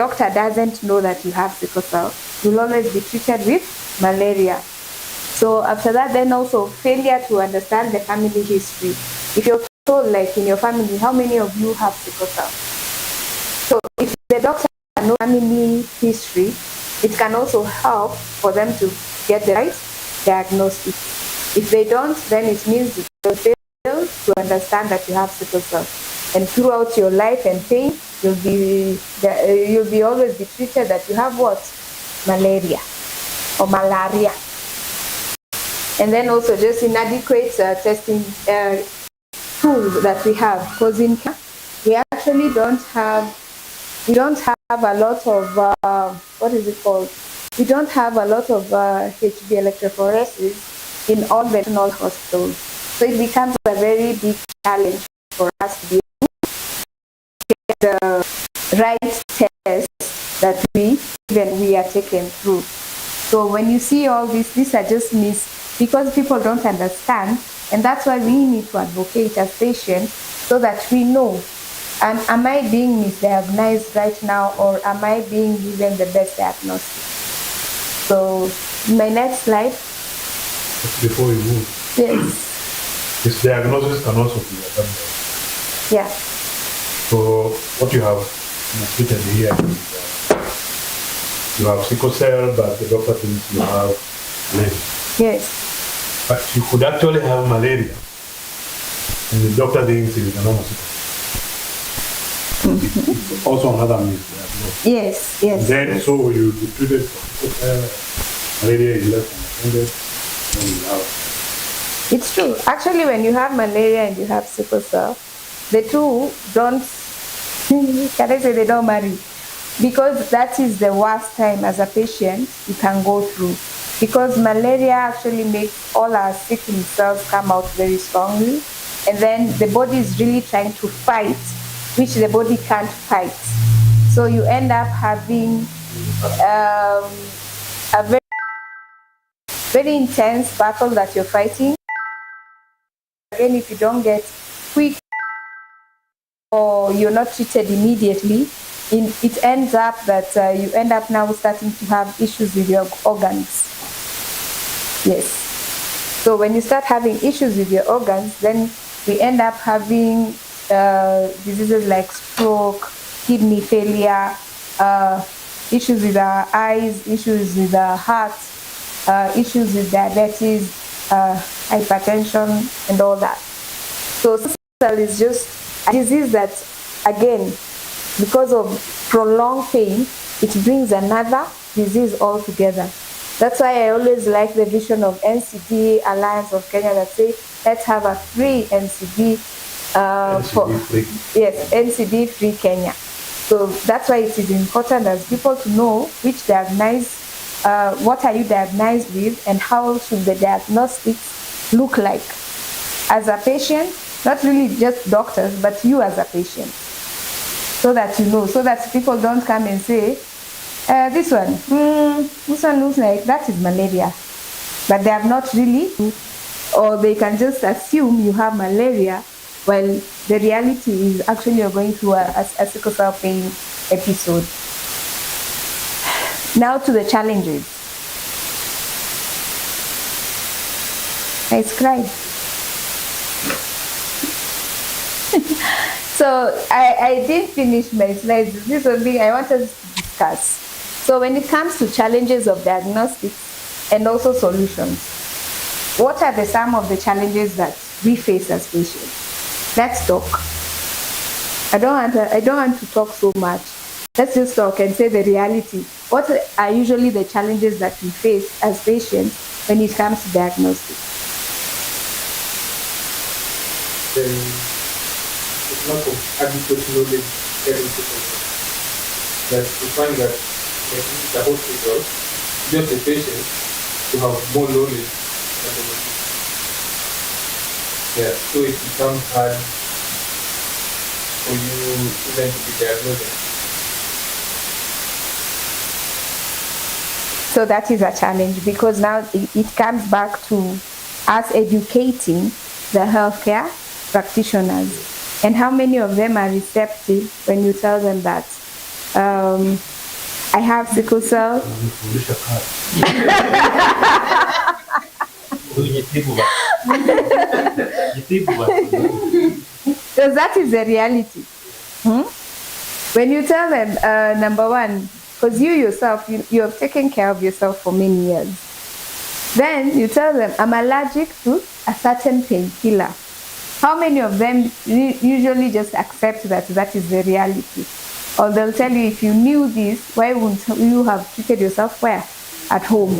doctor doesn't know that you have sickle cell, you'll always be treated with malaria. So after that, then also failure to understand the family history. If you're told, like in your family, how many of you have sickle cell? So if the doctor knows family history, it can also help for them to get the right diagnosis. If they don't, then it means they fail to understand that you have sickle cell. And throughout your life and pain, you'll be always be treated that you have what? Malaria or malaria. And then also just inadequate testing tools that we have, because in we actually don't have a lot of what is it called? We don't have a lot of HB electrophoresis in all regional hospitals. So it becomes a very big challenge for us to be able to get the right test that we are taken through. So when you see all this, these are just myths because people don't understand, and that's why we need to advocate as patients so that we know. And am I being misdiagnosed right now, or am I being given the best diagnosis? So my next slide. Before we move. Yes. This diagnosis can also be adapted. Yeah. So what you have stated here is you have sickle cell, but the doctor thinks you have malaria. Yes. But you could actually have malaria, and the doctor thinks it is a normal sickle. It's also another myth. Yes, yes. Then, so you be treated for sickle cell, malaria is less than 100, then you have. It's true. Actually, when you have malaria and you have sickle cell, the two don't, can I say they don't marry? Because that is the worst time as a patient you can go through. Because malaria actually makes all our sickle cells come out very strongly, and then the body is really trying to fight, which the body can't fight. So you end up having a very, very intense battle that you're fighting. Again, if you don't get quick or you're not treated immediately, it ends up that you end up now starting to have issues with your organs. Yes. So when you start having issues with your organs, then we end up having diseases like stroke, kidney failure, issues with our eyes, issues with our heart, issues with diabetes, hypertension, and all that. So sickle cell is just a disease that, again, because of prolonged pain, it brings another disease altogether. That's why I always like the vision of NCD Alliance of Kenya that say, let's have a free NCD NCD free Kenya. So that's why it is important as people to know which what are you diagnosed with, and how should the diagnostics look like as a patient, not really just doctors, but you as a patient, so that you know, so that people don't come and say, this one looks like that is malaria, but they have not really, or they can just assume you have malaria, while the reality is actually you're going through a sickle cell pain episode. Now to the challenges. I cried. So I didn't finish my slides. This is something I wanted to discuss. So when it comes to challenges of diagnostics and also solutions, what are some of the challenges that we face as patients? Let's talk. I don't want to talk so much. Let's just talk and say the reality. What are usually the challenges that we face as patients when it comes to diagnostics? It's lack of adequate knowledge getting to people. That we find that the hospital, just the patient, to have more knowledge than the patient. Yeah, so it becomes hard for you even to be diagnosed. So that is a challenge, because now it comes back to us educating the healthcare practitioners, and how many of them are receptive when you tell them that I have sickle cell. Because that is the reality. When you tell them, number one, because you yourself, you have taken care of yourself for many years. Then you tell them, I'm allergic to a certain painkiller. How many of them usually just accept that that is the reality? Or they'll tell you, if you knew this, why wouldn't you have treated yourself where? At home,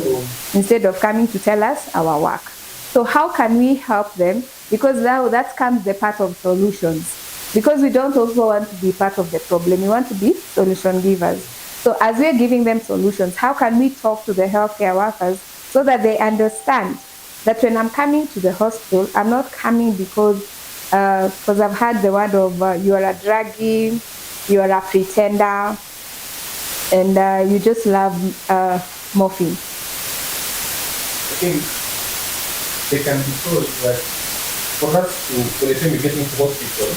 instead of coming to tell us our work. So how can we help them? Because now that comes the part of solutions. Because we don't also want to be part of the problem, we want to be solution givers. So as we're giving them solutions, how can we talk to the healthcare workers so that they understand that when I'm coming to the hospital, I'm not coming because I've heard the word of you are a druggie, you are a pretender, and you just love morphine. I think they can be told that for us to, by the time we get into hospital,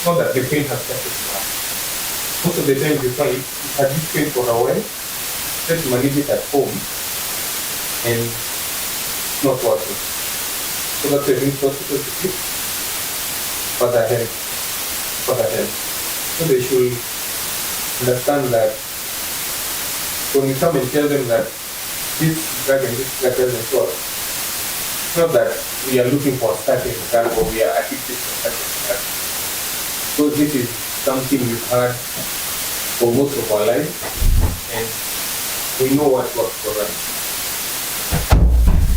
not that the pain has started to last. Most of the time you find you had this pain for a while, try to manage it at home, and not working. So that's why we need hospital to keep further help. So they should understand that when we come and tell them that this drug and this drug doesn't work, it's not that we are looking for a certain drug or we are addicted to a certain drug. So this is something we've had for most of our life, and we know what works for us.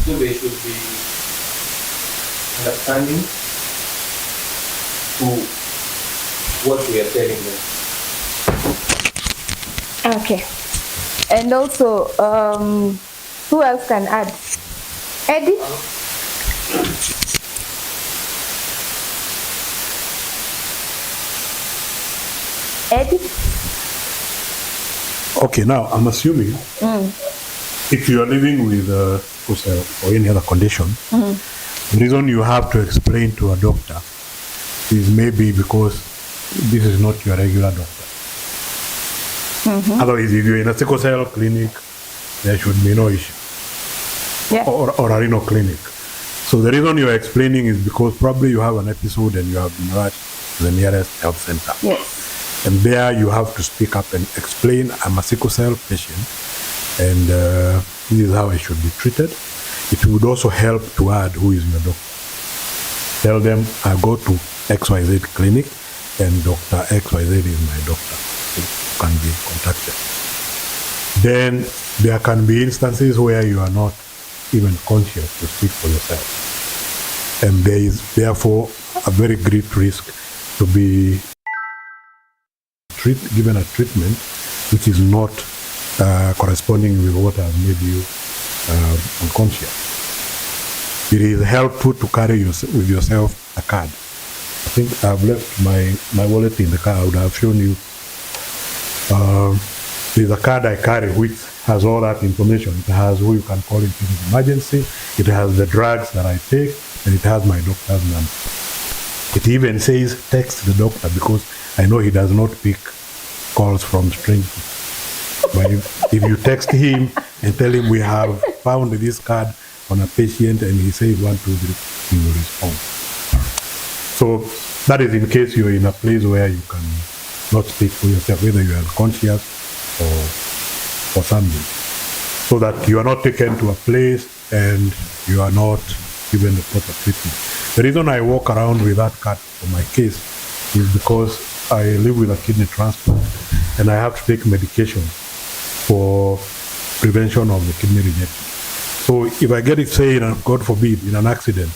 So they should be understanding to what we are telling them. Okay. And also, who else can add? Eddie? Eddie? Okay, now I'm assuming if you are living with or any other condition, the reason you have to explain to a doctor is maybe because this is not your regular doctor. Otherwise, if you're in a sickle cell clinic, there should be no issue. Yeah. Or a renal clinic. So the reason you're explaining is because probably you have an episode and you have been rushed to the nearest health center. Yes. And there you have to speak up and explain, I'm a sickle cell patient and this is how I should be treated. It would also help to add who is your doctor. Tell them I go to XYZ clinic and Dr. XYZ is my doctor. So can be contacted. Then there can be instances where you are not even conscious to speak for yourself. And there is therefore a very great risk to be given a treatment which is not corresponding with what has made you unconscious. It is helpful to carry with yourself a card. I think I've left my wallet in the car. I would have shown you. There's a card I carry which has all that information. It has who you can call in case of emergency. It has the drugs that I take, and it has my doctor's number. It even says text the doctor because I know he does not pick calls from strangers. But if you text him and tell him we have found this card on a patient and he says 1, 2, 3, he will respond. So that is in case you're in a place where you can not speak for yourself, whether you are unconscious or something. So that you are not taken to a place and you are not given the proper treatment. The reason I walk around with that card for my case is because I live with a kidney transplant and I have to take medication for prevention of the kidney rejection. So if I get it, say, God forbid, in an accident,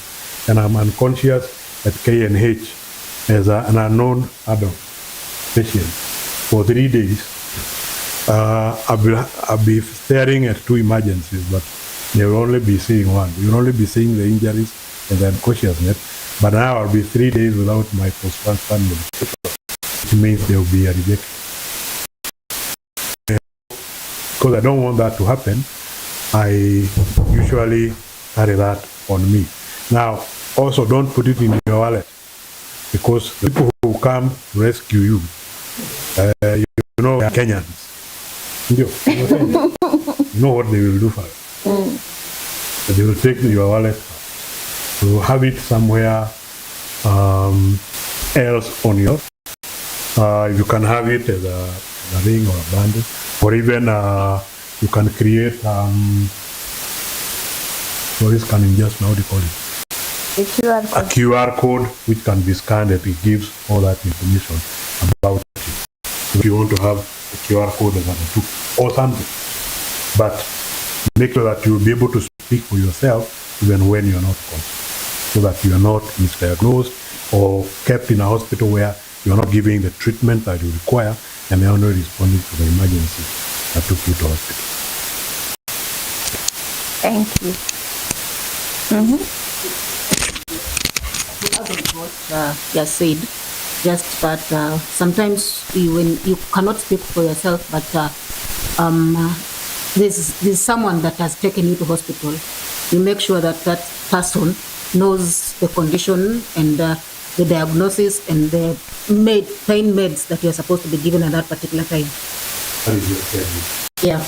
and I'm unconscious at KNH as an unknown adult patient for 3 days, I'll be staring at 2 emergencies, but they will only be seeing one. You will only be seeing the injuries and the unconsciousness. But now I'll be 3 days without my post-transplant medication, which means there will be a rejection. Because I don't want that to happen, I usually carry that on me. Now, also don't put it in your wallet, because the people who come to rescue you, you know, they are Kenyans. Ndio, you know what they will do first. They will take your wallet first. So have it somewhere else on your. You can have it as a ring or a bundle, or even you can create. So this can just now, what do you call it? A QR code which can be scanned and it gives all that information about it. So if you want to have a QR code as a tool or something, but make sure that you'll be able to speak for yourself even when you're not conscious, so that you're not misdiagnosed or kept in a hospital where you're not giving the treatment that you require and they're only responding to the emergency that took you to hospital. Thank you. To add on what you have said, just that sometimes when you cannot speak for yourself, but there's someone that has taken you to hospital, you make sure that that person knows the condition and the diagnosis and the pain meds that you're supposed to be given at that particular time. That is your service. Yeah.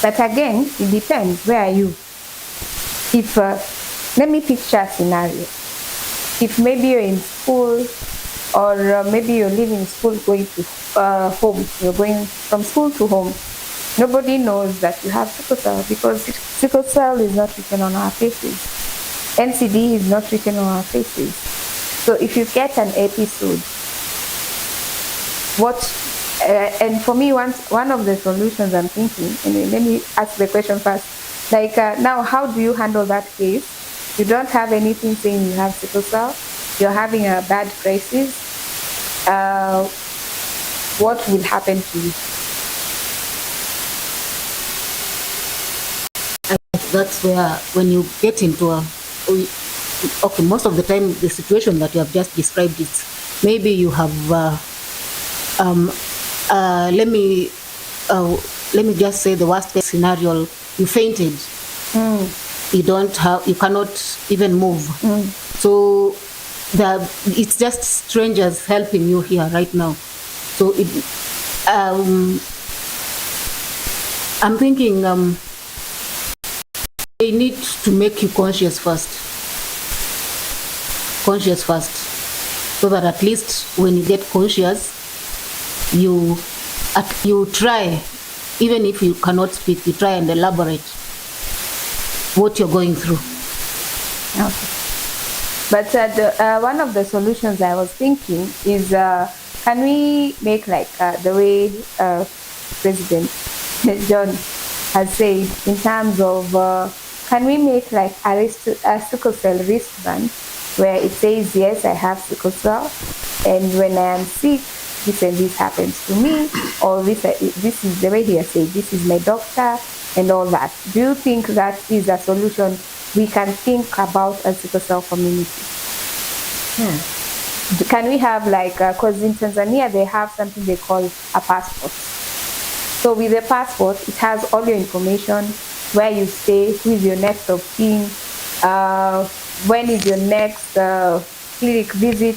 But again, it depends. Where are you? If let me picture a scenario. If maybe you're in school, or maybe you're leaving school going to home, you're going from school to home, nobody knows that you have sickle cell because sickle cell is not written on our faces. NCD is not written on our faces. So if you get an episode, and for me, one of the solutions I'm thinking, and let me ask the question first, like now, how do you handle that case? You don't have anything saying you have sickle cell, you're having a bad crisis, what will happen to you? That's where, when you get into okay, most of the time, the situation that you have just described is maybe you have, let me just say the worst case scenario, you fainted. You cannot even move. So it's just strangers helping you here right now. So I'm thinking they need to make you conscious first, so that at least when you get conscious, you try, even if you cannot speak, you try and elaborate what you're going through. Okay. But one of the solutions I was thinking is, can we make like the way President John has said, in terms of, can we make like a sickle cell wristband where it says, yes, I have sickle cell, and when I am sick, this and this happens to me, or this is the way he has said, this is my doctor, and all that. Do you think that is a solution we can think about as sickle cell community? Can we have like, because in Tanzania they have something they call a passport. So with the passport, it has all your information, where you stay, who is your next of kin, when is your next clinic visit,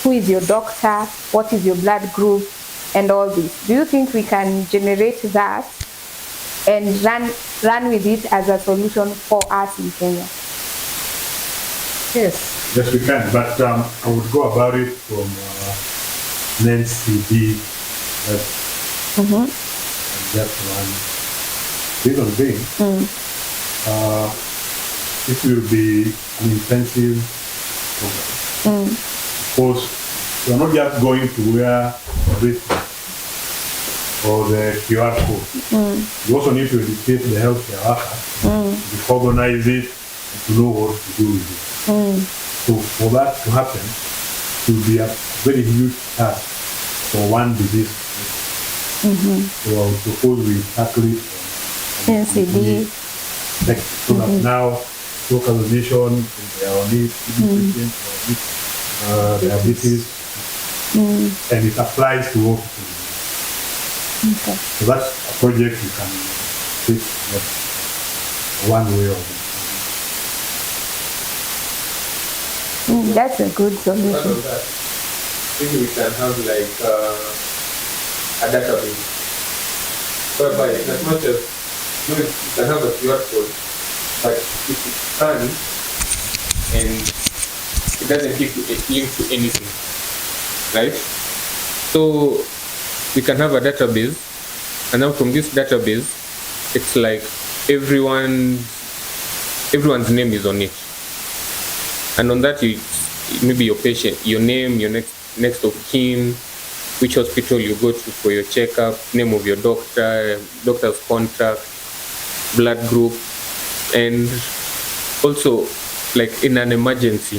who is your doctor, what is your blood group, and all this. Do you think we can generate that and run with it as a solution for us in Kenya? Yes. Yes, we can, but I would go about it from NCD. That one. Reason being, it will be an intensive program. Of course, you're not just going to wear this or the QR code. You also need to educate the healthcare worker to organize it and to know what to do with it. So for that to happen, it will be a very huge task for one disease. So I would propose we tackle it NCD. So that now local nation, they are on it, diabetes, and it applies to all people. Okay. So that's a project you can take one way or the That's a good Part solution. of that, maybe we can have like a database whereby as much as you can have a QR code, but if it's scanned and it doesn't give you a link to anything, right? So we can have a database, and now from this database, it's like everyone's name is on it, and on that maybe your patient, your name, your next of kin, which hospital you go to for your checkup, name of your doctor, doctor's contact, blood group, and also like in an emergency,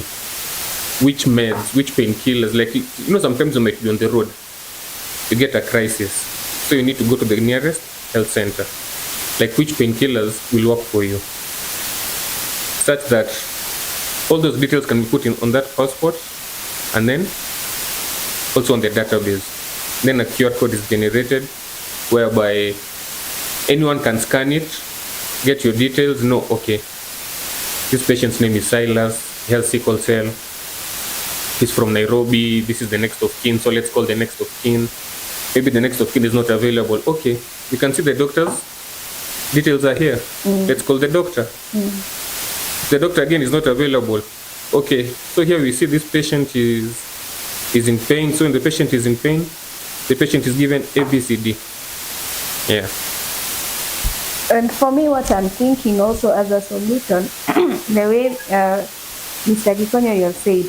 which meds, which painkillers, like sometimes you might be on the road, you get a crisis, so you need to go to the nearest health center, like which painkillers will work for you, such that all those details can be put in on that passport, and then also on the database. Then a QR code is generated whereby anyone can scan it, get your details, know, okay, this patient's name is Silas, he has sickle cell, he's from Nairobi, this is the next of kin, so let's call the next of kin. Maybe the next of kin is not available. Okay, we can see the doctor's details are here. Let's call the doctor. The doctor again is not available. Okay, so here we see this patient is in pain. So when the patient is in pain, the patient is given ABCD. Yeah. And for me, what I'm thinking also as a solution, the way Mr. Gikonyo, you have said,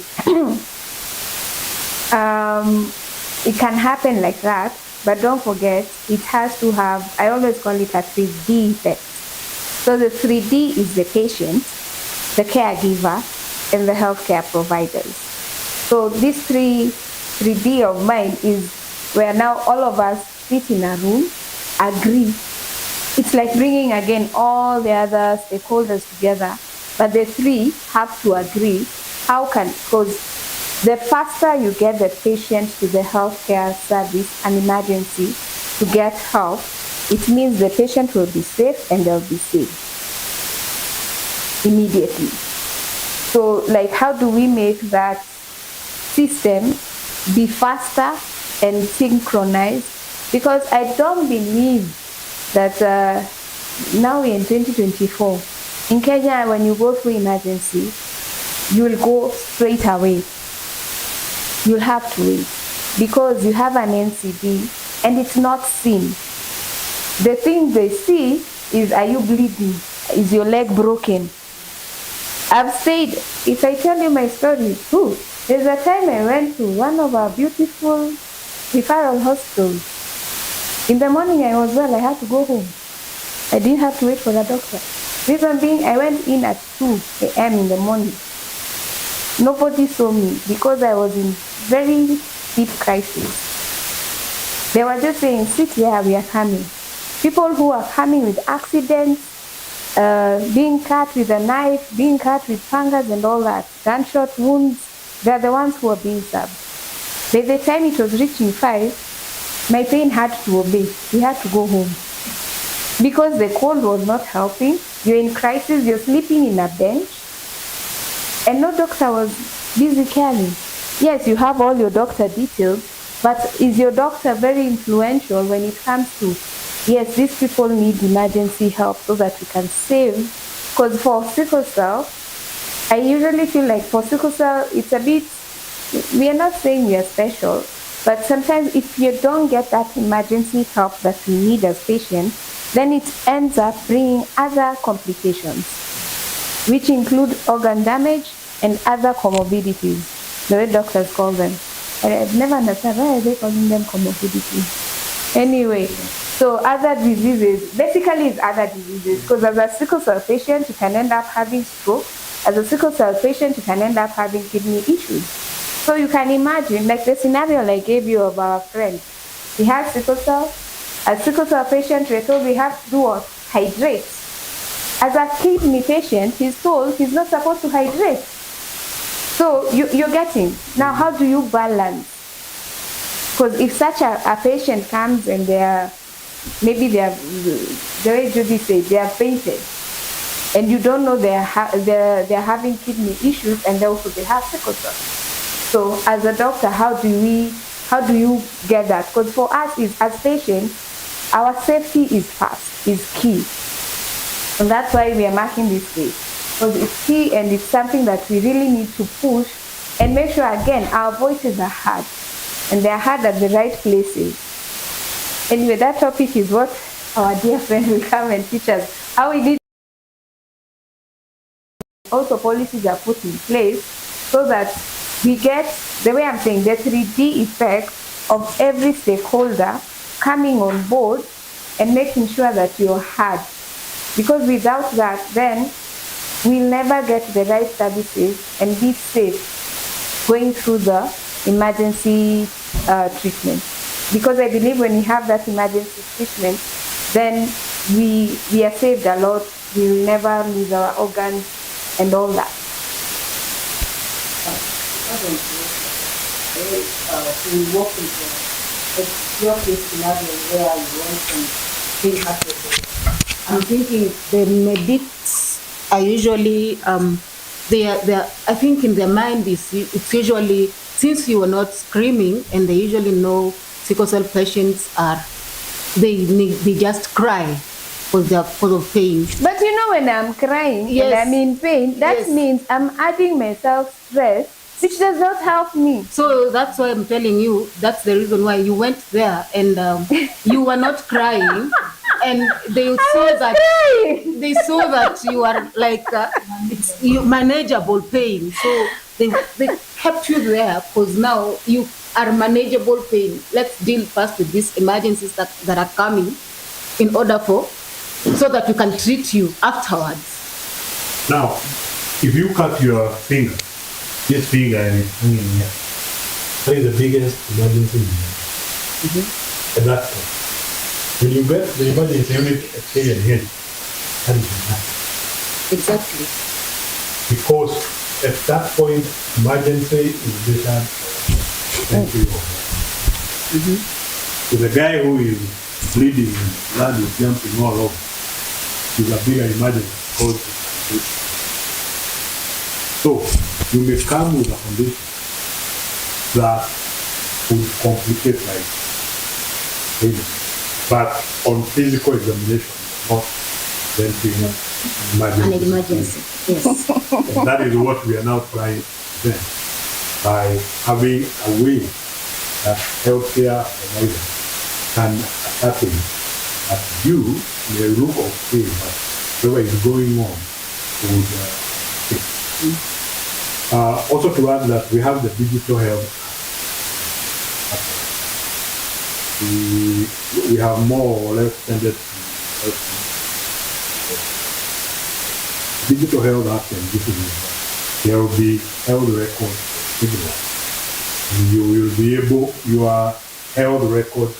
it can happen like that, but don't forget, it has to have, I always call it a 3D effect. So the 3D is the patient, the caregiver, and the healthcare providers. So this 3D of mine is where now all of us sit in a room, agree. It's like bringing again all the other stakeholders together, but the three have to agree. How can, because the faster you get the patient to the healthcare service, an emergency, to get help, it means the patient will be safe and they'll be saved immediately. So like, how do we make that system be faster and synchronized? Because I don't believe that now we're in 2024. In Kenya, when you go through emergency, you will go straight away. You'll have to wait because you have an NCD and it's not seen. The thing they see is, are you bleeding? Is your leg broken? I've said, if I tell you my story, too, there's a time I went to one of our beautiful referral hospitals. In the morning I was well, I had to go home. I didn't have to wait for the doctor. Reason being, I went in at 2 a.m. in the morning. Nobody saw me because I was in very deep crisis. They were just saying, sit here, we are coming. People who are coming with accidents, being cut with a knife, being cut with pangas and all that, gunshot wounds, they're the ones who are being served. By the time it was reaching 5, my pain had to obey. We had to go home. Because the cold was not helping, you're in crisis, you're sleeping in a bench, and no doctor was busy caring. Yes, you have all your doctor details, but is your doctor very influential when it comes to, yes, these people need emergency help so that we can save? Because for sickle cell, I usually feel like for sickle cell, it's a bit, we are not saying we are special, but sometimes if you don't get that emergency help that we need as patients, then it ends up bringing other complications, which include organ damage and other comorbidities, the way doctors call them. I've never understood why are they calling them comorbidities. Anyway, so other diseases, basically it's other diseases, because as a sickle cell patient, you can end up having stroke. As a sickle cell patient, you can end up having kidney issues. So you can imagine, like the scenario I gave you of our friend. He has sickle cell. As sickle cell patient, we're told we have to do what? Hydrate. As a kidney patient, he's told he's not supposed to hydrate. So you're getting, now how do you balance? Because if such a patient comes and maybe the way Judy said, they are fainted, and you don't know they're having kidney issues, and also they have sickle cell. So as a doctor, how do we How do you get that? Because for us, as patients, our safety is first, is key. And that's why we are marking this day. Because it's key and it's something that we really need to push and make sure, again, our voices are heard. And they are heard at the right places. Anyway, that topic is what our dear friend will come and teach us. How we need also policies are put in place so that we get, the way I'm saying, the 3D effect of every stakeholder coming on board and making sure that you're heard. Because without that, then we'll never get the right services and be safe going through the emergency treatment. Because I believe when we have that emergency treatment, then we are saved a lot. We will never lose our organs and all that. We work with your case scenario where you want to think I'm thinking the medics are usually they are I think in their mind it's usually, since you are not screaming and they usually know sickle cell patients are they just cry because of pain. But you know, when I'm crying and I'm in pain, that means I'm adding myself stress, which does not help me. So that's why I'm telling you, that's the reason why you went there and you were not crying. And they saw that you are like it's manageable pain. So they kept you there because now you are manageable pain. Let's deal first with these emergencies that are coming in order so that we can treat you afterwards. Now, if you cut your finger, this finger and it's hanging here, that is the biggest emergency in that point. When you get the emergency unit X-ray and hit, that is enough. Exactly. Because at that point, emergency is better than So the guy who is bleeding and blood is jumping all over is a bigger emergency because so you may come with a condition that would complicate life. But on physical examination, not venting An emergency, yes. And that is what we are now trying then, by having a way that healthcare providers can ascertain that you may look okay, but whatever is going on would fix. Also to add that we have the digital health. We have more or less tended to digital health act, and this is there will be health records everywhere. And you will be able, your health record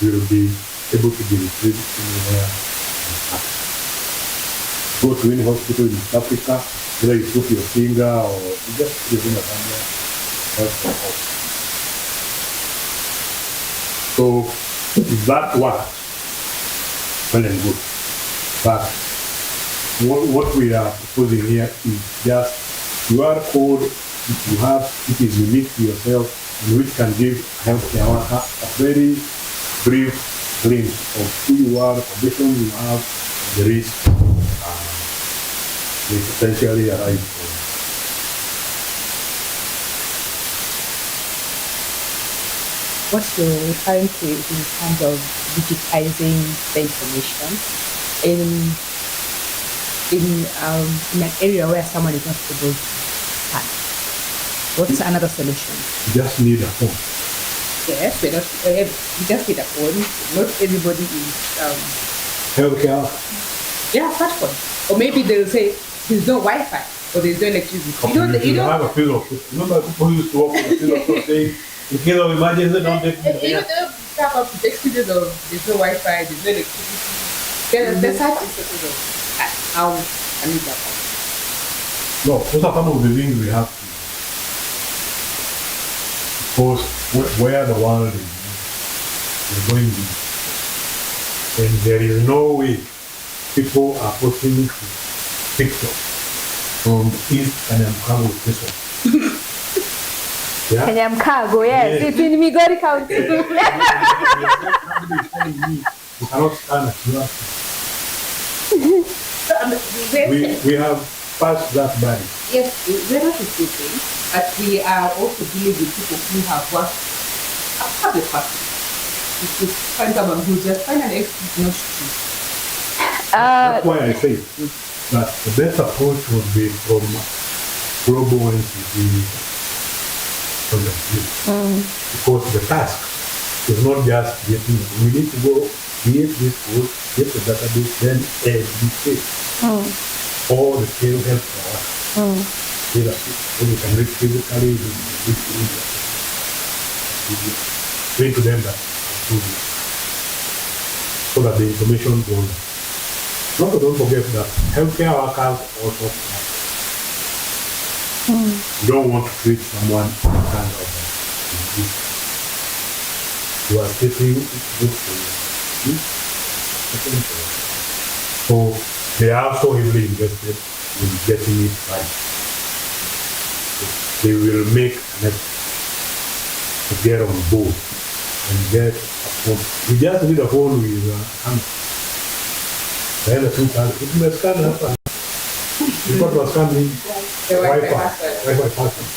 will be able to be retrieved anywhere. Go to any hospital in East Africa, whether you put your finger or you just put your finger somewhere, that's the hospital. So if that works, well and good. But what we are proposing here is just QR code you have, it is unique to yourself, and which can give healthcare worker a very brief glimpse of who you are, the conditions you have, and the risk may potentially arise from. What you're referring to in terms of digitizing the information in an area where someone is not able to stand. What's another solution? You just need a phone. Yes, we just need a phone. Not everybody is Healthcare. yeah, smartphone. Or maybe they'll say there's no Wi-Fi or there's no electricity. You don't have a pillow. Remember people used to walk with a pillow saying, in case of emergency, don't take me. You know, they have up to excuses of there's no Wi-Fi, there's no electricity. There's such instances of how I need that. No, those are some of the things we have to. Because where the world is going to be, and there is no way people are posting pictures from East and I'm with this one. Yeah. Kanyamkago, yes, Yes. it's in Migori County. Somebody is telling me you cannot stand at your we have passed that by. Yes, we're not speaking, but we are also dealing with people who have worked a public hospital. If you find someone who just find an excuse not to. That's why I say that the best approach would be from global NCD point of view. Because the task is not just getting, we need to go create this code, get the database, then educate all the scale health when you can reach physically, you can explain to them that so that the information goes. Also, don't forget that healthcare workers also you don't want to treat someone kind of disease. You are taking good for you. So they are so heavily invested in getting it right. They will make an effort to get on board and get a phone. We just need a phone with a camera. It may scan happen. Because it was scanning The Wi-Fi Wi-Fi password.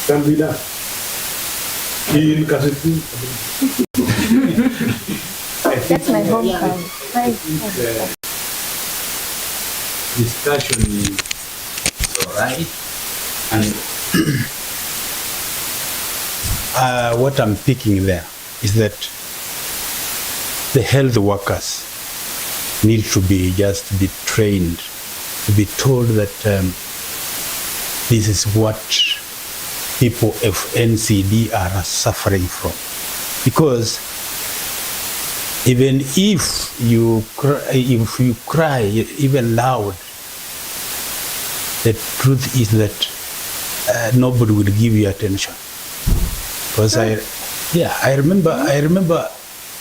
Can be done. In Kasiti. That's my hometown. Discussion is alright, and what I'm picking there is that the health workers need to be trained, to be told that this is what people of NCD are suffering from, because even if you cry even loud, the truth is that nobody will give you attention. Because I remember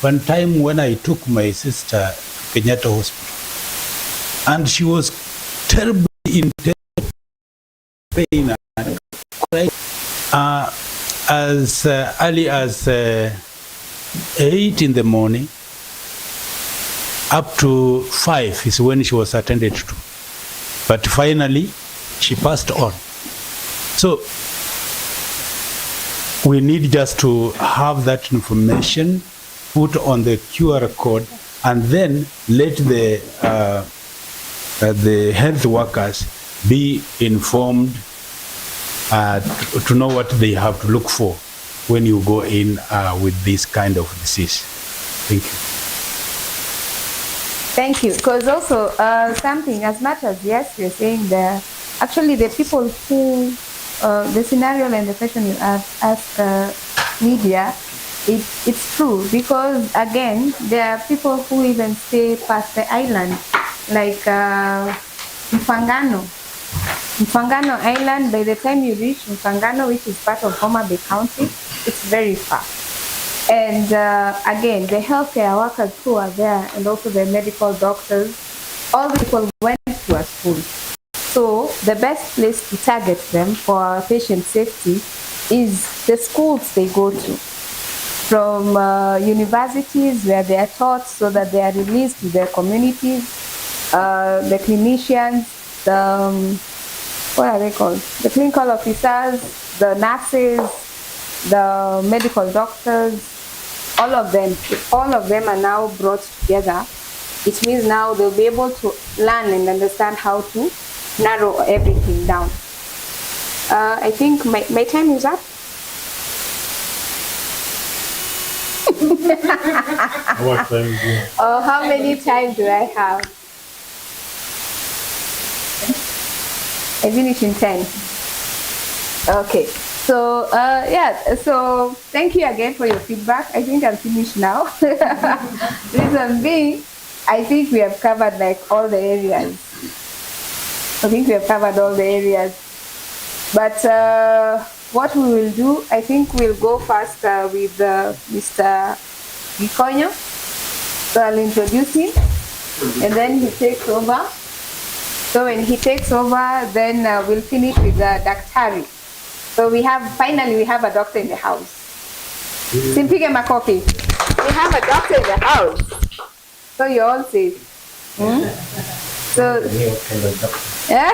one time when I took my sister to Kenyatta Hospital, and she was terribly in pain and crying as early as 8 in the morning. Up to 5 is when she was attended to. But finally, she passed on. So we need just to have that information put on the QR code, and then let the health workers be informed to know what they have to look for when you go in with this kind of disease. Thank you. Thank you. Because also something, as much as yes, you're saying that actually the people who, the scenario and the question you ask media, it's true, because again, there are people who even stay past the island, like Mfangano Island. By the time you reach Mfangano, which is part of Homa Bay County, it's very far. And again, the healthcare workers who are there, and also the medical doctors, all the people went to a school. So the best place to target them for patient safety is the schools they go to. From universities where they are taught so that they are released to their communities, the clinicians, what are they called? The clinical officers, the nurses, the medical doctors, all of them. If all of them are now brought together, it means now they'll be able to learn and understand how to narrow everything down. I think my time is up. What time is it? Oh, how many times do I have? I finish in 10. Okay. So, yeah, so thank you again for your feedback. I think I'm finished now. Reason being, I think we have covered like all the areas. But what we will do, I think we'll go first with Mr. Gikonyo. So I'll introduce him, and then he takes over. So when he takes over, then we'll finish with Daktari. So finally we have a doctor in the house. Simpige makofi. We have a doctor in the house. So you're all safe. So yeah.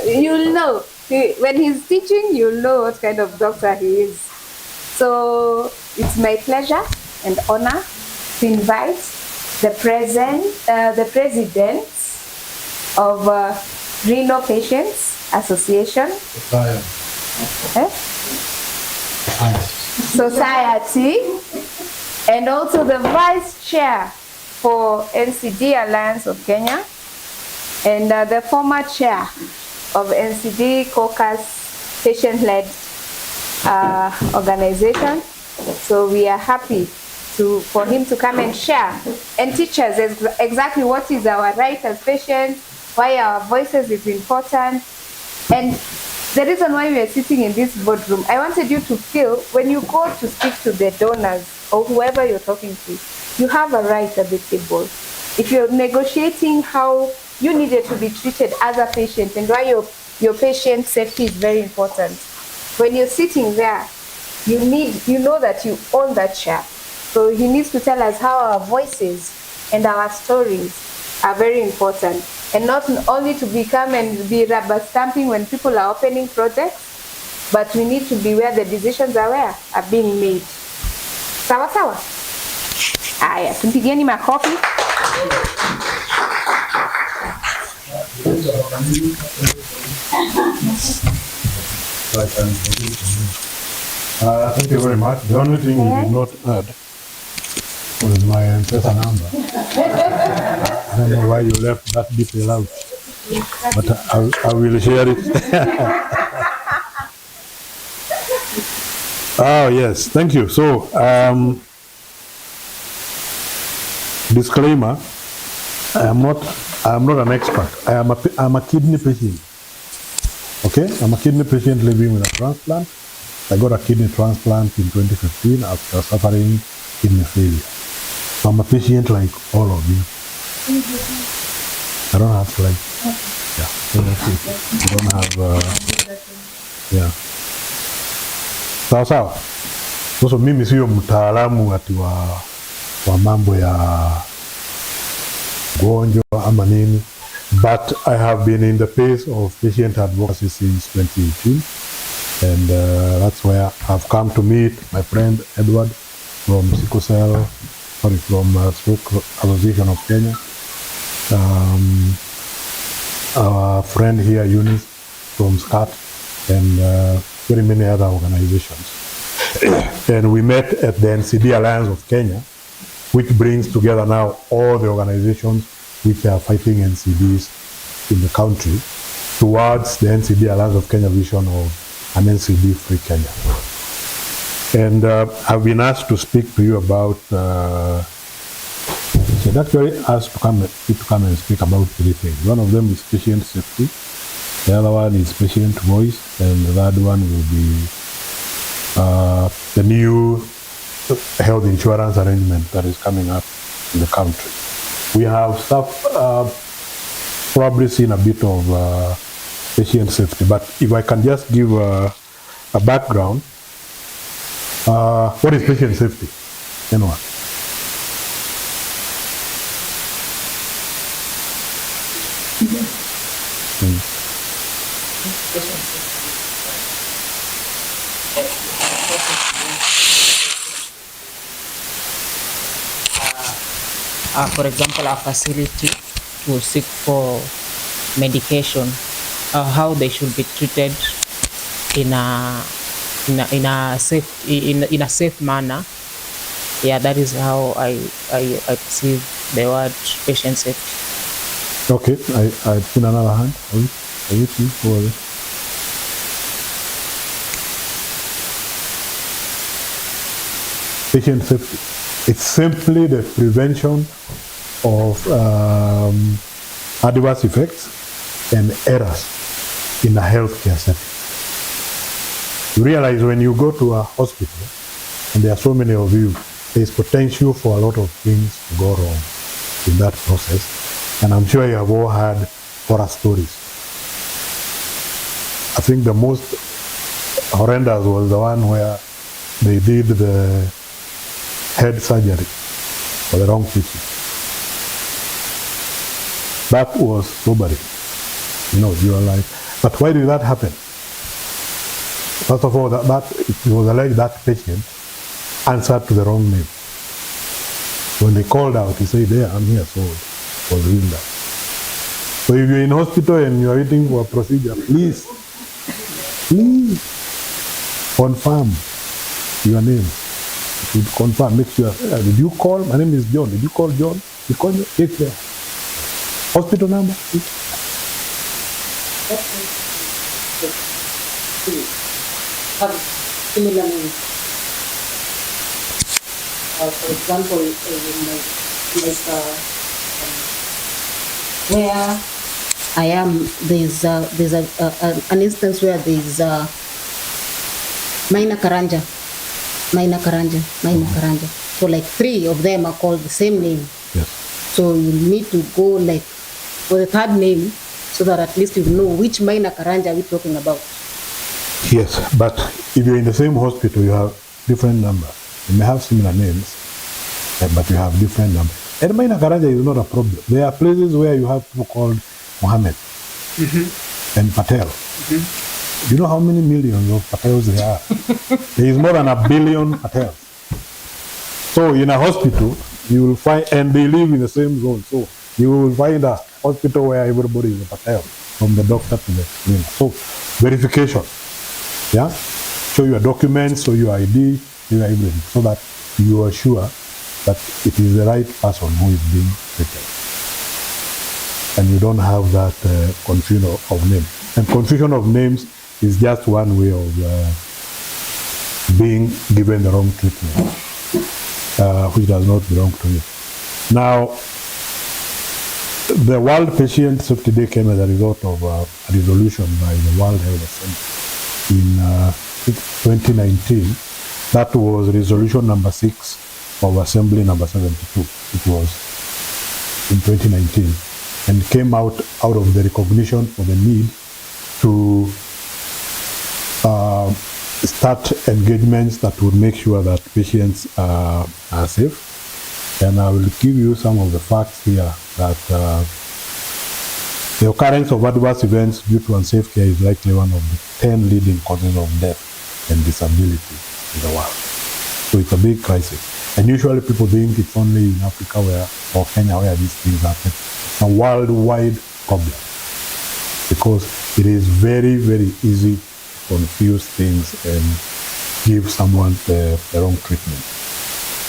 You'll know. When he's teaching, you'll know what kind of doctor he is. So it's my pleasure and honor to invite the president of Renal Patients Association Society, and also the vice chair for NCD Alliance of Kenya, and the former chair of NCD Caucus patient-led organization. So we are happy for him to come and share and teach us exactly what is our right as patients, why our voices is important, and the reason why we are sitting in this boardroom. I wanted you to feel when you go to speak to the donors or whoever you're talking to, you have a right at the table. If you're negotiating how you needed to be treated as a patient and why your patient safety is very important, when you're sitting there, you know that you own that chair. So he needs to tell us how our voices and our stories are very important, and not only to become and be rubber stamping when people are opening projects, but we need to be where the decisions are being made. Sawa sawa. Aya, tumpigeni makofi. Thank you very much. The only thing we did not add was my M-Pesa number. I don't know why you left that detail out, but I will share it. Oh yes, thank you. So, disclaimer: I am not an expert. I'm a kidney patient. Okay, I'm a kidney patient living with a transplant. I got a kidney transplant in 2015 after suffering kidney failure. So I'm a patient like all of you. I don't have like, yeah, I don't have, yeah. Sawa sawa. So mimi sio mtaalamu ati wa mambo ya gonjwa ama nini, but I have been in the space of patient advocacy since 2018. And that's where I've come to meet my friend Edward from Sickle Cell, from Stroke Association of Kenya. Our friend here, Eunice, from SCAT, and very many other organizations. And we met at the NCD Alliance of Kenya, which brings together now all the organizations which are fighting NCDs in the country towards the NCD Alliance of Kenya vision of an NCD-free Kenya. And I've been asked to speak to you about, said actually asked to come and speak about three things. One of them is patient safety, the other one is patient voice, and the third one will be the new health insurance arrangement that is coming up in the country. We have probably seen a bit of patient safety, but if I can just give a background, what is patient safety? Anyone? For example, a facility to seek for medication, how they should be treated in a safe manner. Yeah, that is how I perceive the word patient safety. Okay, I put another hand. Are you too? Patient safety. It's simply the prevention of adverse effects and errors in a healthcare setting. You realize when you go to a hospital, and there are so many of you, there's potential for a lot of things to go wrong in that process. And I'm sure you have all heard horror stories. I think the most horrendous was the one where they did the head surgery for the wrong people. That was sobering. You are like, but why did that happen? First of all, that it was alleged that patient answered to the wrong name. When they called out, he said, "Yeah, I'm here," so was doing that. So if you're in hospital and you're waiting for a procedure, please confirm your name. You should confirm, make sure. Did you call? My name is John. Did you call John? You call you? Take there. Hospital number. Have similar names. For example, where I am, there's an instance where there's minor karanja. So like 3 of them are called the same name. Yes. So you need to go like for the third name so that at least you know which minor karanja we're talking about. Yes, but if you're in the same hospital, you have different numbers. You may have similar names, but you have different numbers. And minor karanja is not a problem. There are places where you have people called Mohammed and Patel. Do you know how many millions of Patels there are? There is more than 1 billion Patels. So in a hospital, you will find, and they live in the same zone. So you will find a hospital where everybody is a Patel, from the doctor to the cleaner. So verification, yeah, show your documents, show your ID, show your everything, so that you are sure that it is the right person who is being treated, and you don't have that confusion of name. And confusion of names is just one way of being given the wrong treatment, which does not belong to you. Now, the World Patient Safety Day came as a result of a resolution by the World Health Assembly in 2019. That was resolution number 6 of Assembly number 72. It was in 2019, and came out of the recognition for the need to start engagements that would make sure that patients are safe. And I will give you some of the facts here that the occurrence of adverse events due to unsafe care is likely one of the 10 leading causes of death and disability in the world. So it's a big crisis. And usually people think it's only in Africa or Kenya where these things happen. It's a worldwide problem, because it is very, very easy to confuse things and give someone the wrong treatment.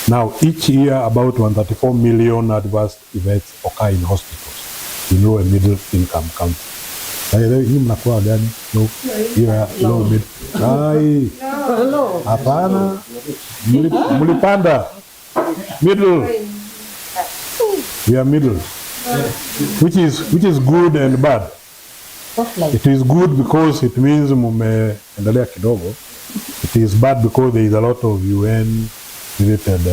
Now, each year, about 134 million adverse events occur in hospitals in low and middle income countries. Hii mnakuwa gani? Low mid. Ai. Hapana. Mulipanda. Middle. We are middle. Which is good and bad. It is good because it means mumeendelea kidogo. It is bad because there is a lot of UN related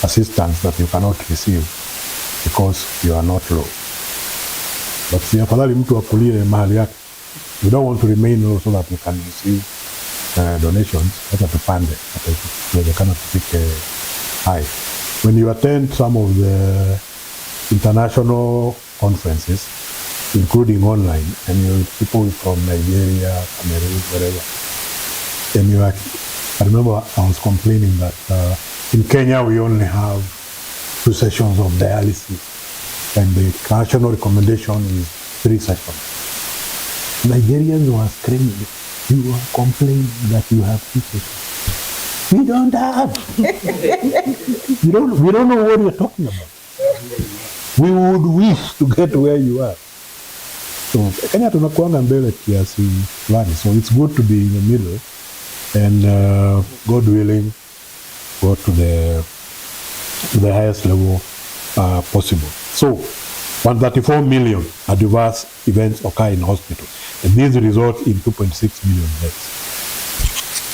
assistance that you cannot receive because you are not low. But si afadhali mtu akulie mahali yake. You don't want to remain low so that you can receive donations. Hata tupande, hata tuwezekana tufike high. When you attend some of the international conferences, including online, and people from Nigeria, Cameroon, wherever, and I remember I was complaining that in Kenya we only have 2 sessions of dialysis, and the national recommendation is 3 sessions. Nigerians were screaming, "You are complaining that you have 2 sessions. We don't have." We don't know what you're talking about. We would wish to get where you are. So Kenya tunakuanga mbele kiasi fulani, so it's good to be in the middle, and God willing, go to the highest level possible. So 134 million adverse events occur in hospitals, and these result in 2.6 million deaths.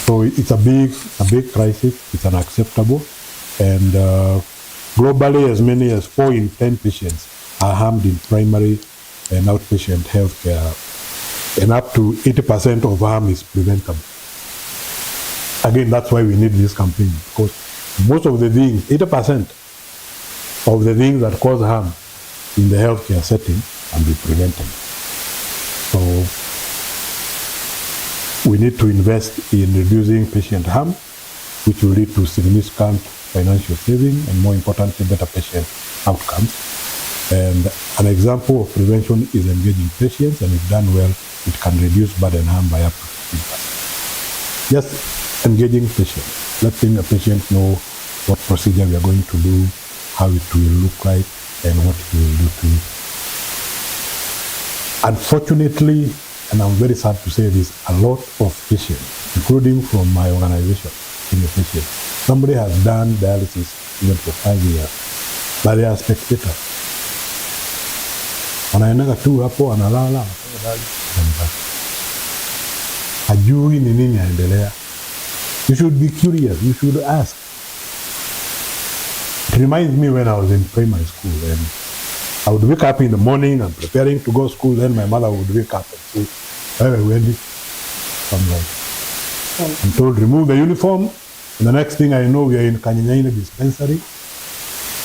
So it's a big crisis. It's unacceptable, and globally, as many as 4 in 10 patients are harmed in primary and outpatient healthcare and up to 80% of harm is preventable. Again, that's why we need this campaign, because most of the things, 80% of the things that cause harm in the healthcare setting can be prevented. So we need to invest in reducing patient harm, which will lead to significant financial saving and, more importantly, better patient outcomes. And an example of prevention is engaging patients, and if done well, it can reduce burden harm by up to 15%. Just engaging patients, letting the patient know what procedure we are going to do, how it will look like, and what it will do to you. Unfortunately, and I'm very sad to say this, a lot of patients, including from my organization, patient, somebody has done dialysis even for 5 years, but they are spectators. Wanaendaga tu hapo, analala, hajui ni nini yaendelea. You should be curious, you should ask. It reminds me when I was in primary school, and I would wake up in the morning and preparing to go to school, then my mother would wake up and say, "Hey, Wendy," I'm like, I'm told, remove the uniform, and the next thing I know, we are in Kanyanyaina dispensary,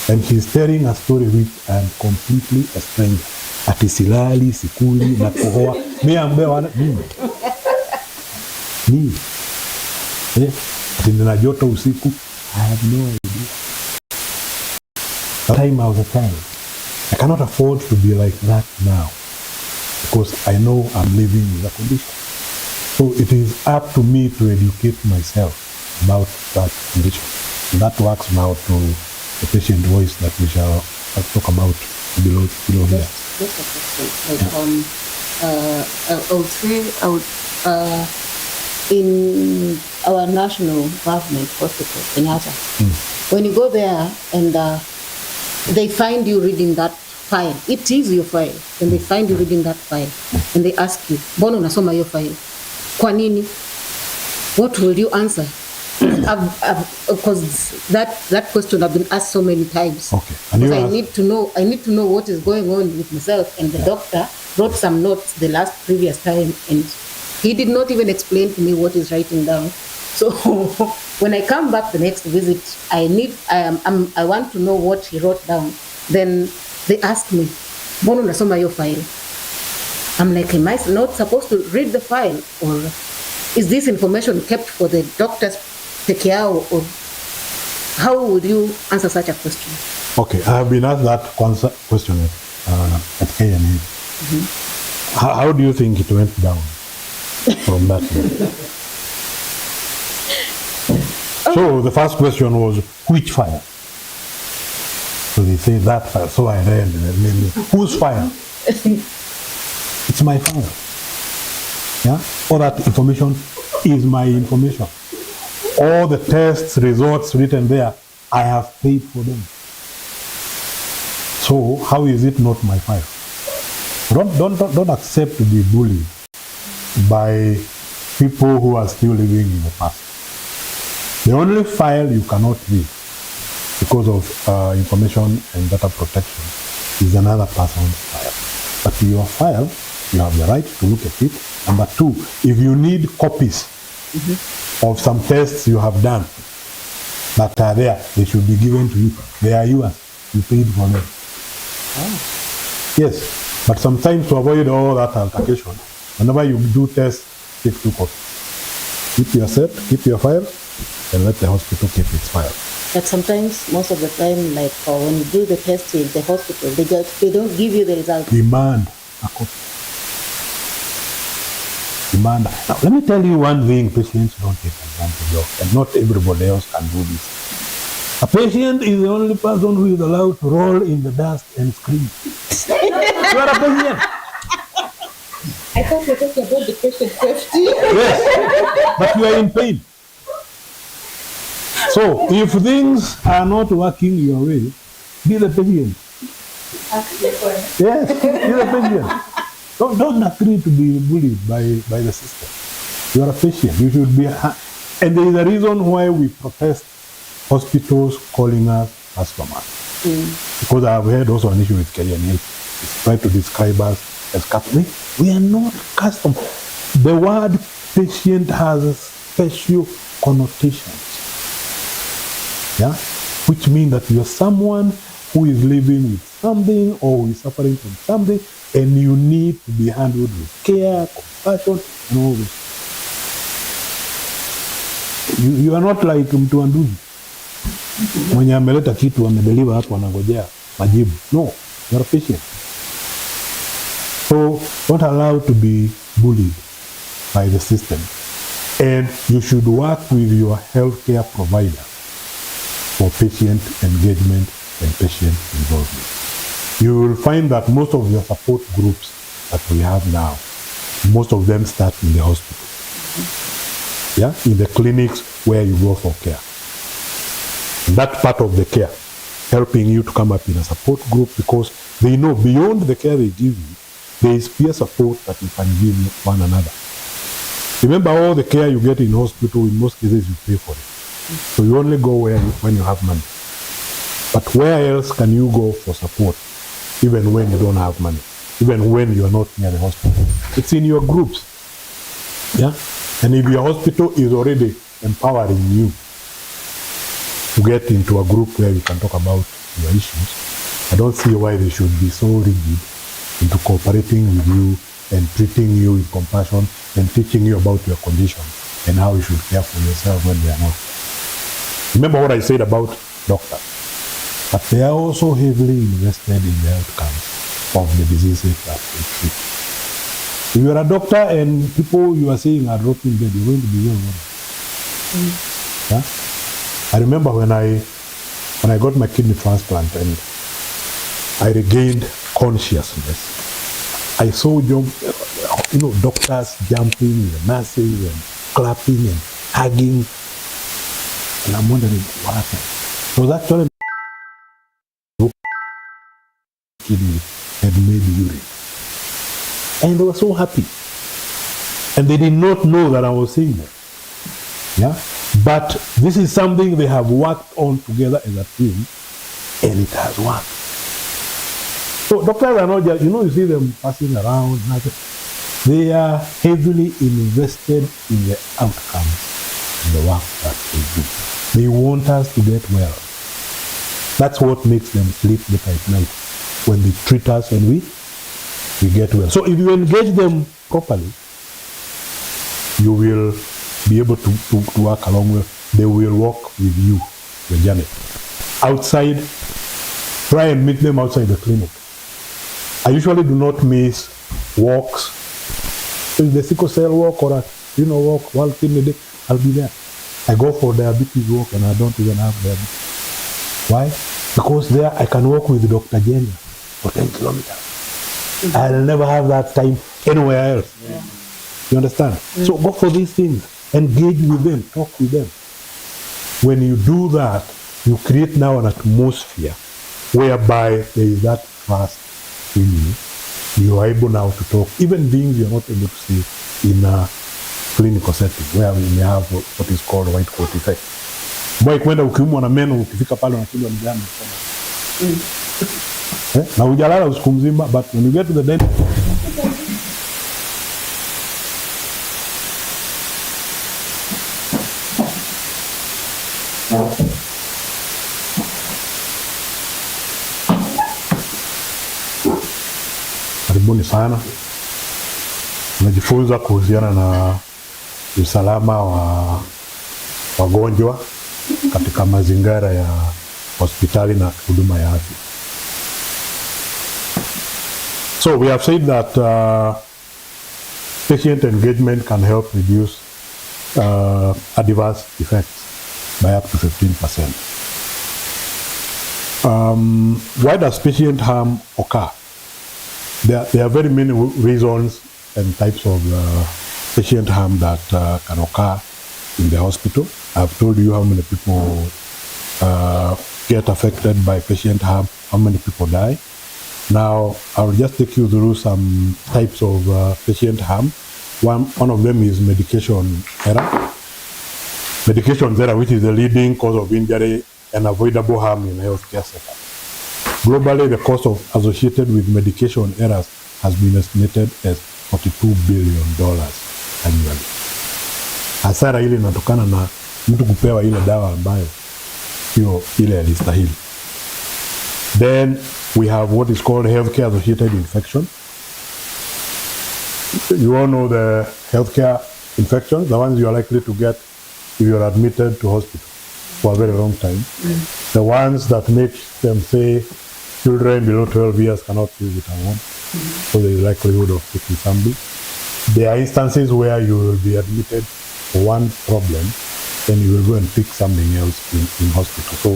and she's telling a story which I am completely a stranger. Ati silali, sikuli, na kuhoa. Me ambe wana, mimi. Ati nina joto usiku. I have no idea. That time I was a child. I cannot afford to be like that now, because I know I'm living with a condition. So it is up to me to educate myself about that condition. And that works now to the patient voice that we shall talk about below here. Just a question. I would say, in our national government hospital, Kenyatta, when you go there and they find you reading that file, it is your file, and they find you reading that file, and they ask you, "Mbona unasoma hiyo file? Kwa nini?" What will you answer? Because that question I've been asked so many times. Okay. Because I need to know what is going on with myself. And the doctor wrote some notes the previous time, and he did not even explain to me what he's writing down. So when I come back the next visit, I want to know what he wrote down. Then they ask me, "Mbona unasoma hiyo file?" I'm like, am I not supposed to read the file, or is this information kept for the doctors take care of, or how would you answer such a question? Okay, I have been asked that question at KNA. How do you think it went down from that? So the first question was, which file? So they say that file. So I read, whose file? It's my file. Yeah? All that information is my information. All the tests, results written there, I have paid for them. So how is it not my file? Don't accept to be bullied by people who are still living in the past. The only file you cannot read because of information and data protection is another person's file. But your file, you have the right to look at it. Number two, if you need copies of some tests you have done that are there, they should be given to you. They are yours. You paid for them. Yes, but sometimes to avoid all that altercation, whenever you do tests, take 2 copies. Keep your set, keep your file, and let the hospital keep its file. But sometimes, most of the time, like when you do the test in the hospital, they don't give you the result. Demand a copy. Demand. Now, let me tell you one thing patients don't take advantage of, and not everybody else can do this. A patient is the only person who is allowed to roll in the dust and scream. You are a patient. I thought you were talking about the patient safety. Yes, but you are in pain. So, if things are not working your way, be the patient. Yes, be the patient. Don't agree to be bullied by the system. You are a patient. You should be, and there is a reason why we protest hospitals calling us customers. Because I have had also an issue with KNA. It's trying to describe us as Catholic. We are not custom. The word patient has special connotations. Yeah? Which means that you're someone who is living with something or who is suffering from something, and you need to be handled with care, compassion, and all this. You are not like mtu wa ndugu mwenye ameleta kitu amedeliver hapo anangojea majibu. No, you are a patient. So don't allow to be bullied by the system. And you should work with your healthcare provider for patient engagement and patient involvement. You will find that most of your support groups that we have now, most of them start in the hospital. Yeah, in the clinics where you go for care. And that part of the care, helping you to come up in a support group, because they know beyond the care they give you, there is peer support that you can give one another. Remember, all the care you get in hospital, in most cases you pay for it. So you only go when you have money. But where else can you go for support, even when you don't have money, even when you are not near the hospital? It's in your groups. Yeah? And if your hospital is already empowering you to get into a group where you can talk about your issues, I don't see why they should be so rigid into cooperating with you and treating you with compassion and teaching you about your condition and how you should care for yourself when they are not. Remember what I said about doctors. But they are also heavily invested in the outcomes of the diseases that they treat. If you are a doctor and people you are seeing are dropping dead, you're going to be very worried. Yeah? I remember when I got my kidney transplant and I regained consciousness, I saw doctors jumping, the nurses and clapping and hugging, and I'm wondering what happened. It was actually kidney had made urine. And they were so happy. And they did not know that I was seeing them. Yeah? But this is something they have worked on together as a team, and it has worked. So doctors are not just, you see them passing around. They are heavily invested in the outcomes of the work that they do. They want us to get well. That's what makes them sleep better at night, when they treat us and we get well. So if you engage them properly, you will be able to work along with. They will walk with you, the journey. Outside, try and meet them outside the clinic. I usually do not miss walks. If the sickle cell walk or a walk, one kidney day, I'll be there. I go for diabetes walk and I don't even have diabetes. Why? Because there I can walk with Dr. Jenny for 10 kilometers. I'll never have that time anywhere else. Yeah. You understand? So go for these things. Engage with them. Talk with them. When you do that, you create now an atmosphere whereby there is that trust in you. You are able now to talk, even beings you are not able to see in a clinical setting, where we may have what is called white coat effect. Mbona kwenda ukiumwa na meno ukifika pale unashindwa ni gani? Na hujalala usiku mzima, but when you get to the dentist, karibuni sana. Tunajifunza kuhusiana na usalama wa wagonjwa katika mazingira ya hospitali na huduma ya afya. So we have said that patient engagement can help reduce adverse effects by up to 15%. Why does patient harm occur? There are very many reasons and types of patient harm that can occur in the hospital. I've told you how many people get affected by patient harm, how many people die. Now, I'll just take you through some types of patient harm. One of them is medication error. Medication error, which is the leading cause of injury and avoidable harm in healthcare sector. Globally, the cost associated with medication errors has been estimated as $42 billion annually. Hasara ile inatokana na mtu kupewa ile dawa ambayo sio ile alistahili. Then we have what is called healthcare associated infection. You all know the healthcare infections, the ones you are likely to get if you are admitted to hospital for a very long time. The ones that make them say children below 12 years cannot use it at home, so there is likelihood of taking something. There are instances where you will be admitted for one problem, then you will go and pick something else in hospital. So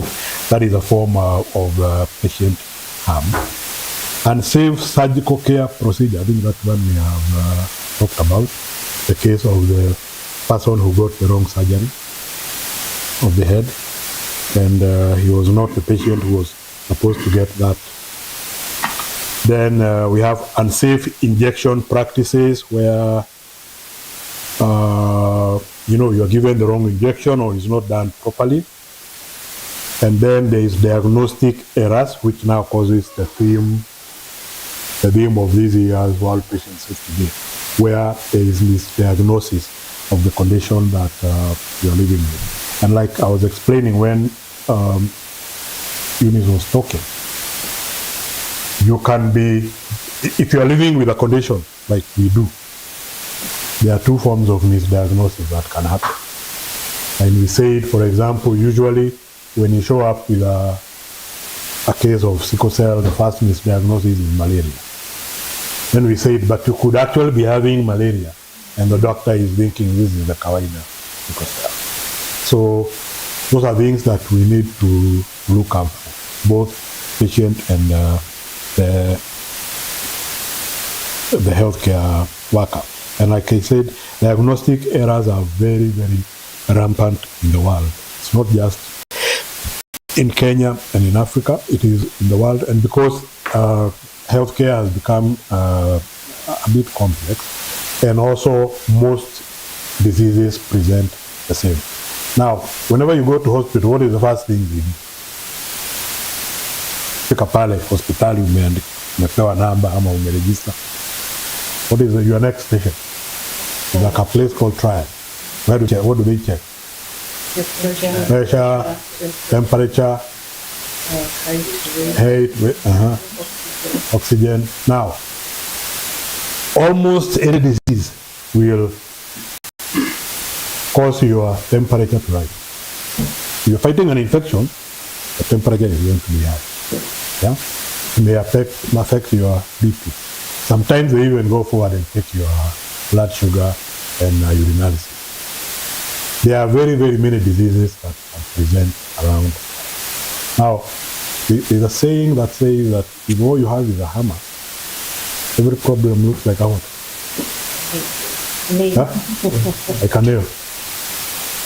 that is a form of patient harm. Unsafe surgical care procedure, I think that one we have talked about. The case of the person who got the wrong surgery of the head, and he was not the patient who was supposed to get that. Then we have unsafe injection practices where you are given the wrong injection or it's not done properly. And then there is diagnostic errors, which now causes the theme of this year's World Patient Safety Day, where there is misdiagnosis of the condition that you are living with. And like I was explaining when Eunice was talking, you can be, if you are living with a condition like we do, there are two forms of misdiagnosis that can happen. And we said, for example, usually when you show up with a case of sickle cell, the first misdiagnosis is malaria. Then we said, but you could actually be having malaria, and the doctor is thinking this is the kawaida sickle cell. So those are things that we need to look out for, both patient and the healthcare worker. And like I said, diagnostic errors are very, very rampant in the world. It's not just in Kenya and in Africa, it is in the world. And because healthcare has become a bit complex, and also most diseases present the same. Now, whenever you go to hospital, what is the first thing you do? Fika pale hospitali umepewa namba ama umerejista. What is your next station? It's like a place called trial. Where do you check? What do they check? Pressure, temperature, height, oxygen. Now, almost any disease will cause your temperature to rise. If you're fighting an infection, the temperature is going to be high. Yeah? It may affect your BP. Sometimes they even go forward and take your blood sugar and urinalysis. There are very, very many diseases that present around. Now, there's a saying that says that if all you have is a hammer, every problem looks like a what? Huh? Like a nail.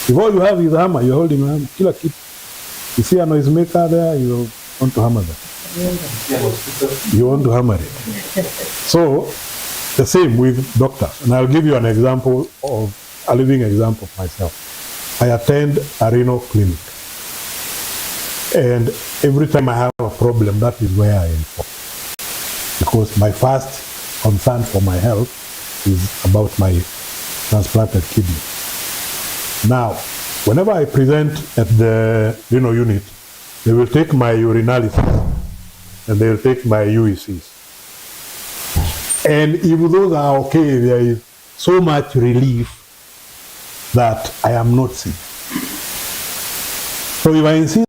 If all you have is a hammer, you're holding a hammer, kila kitu. You see a noisemaker there, you want to hammer that. You want to hammer it. So, the same with doctors. And I'll give you an example of, a living example of myself. I attend a renal clinic. And every time I have a problem, that is where I inform. Because my first concern for my health is about my transplanted kidney. Now, whenever I present at the renal unit, they will take my urinalysis and they will take my UECs. And if those are okay, there is so much relief that I am not sick. So if I insist,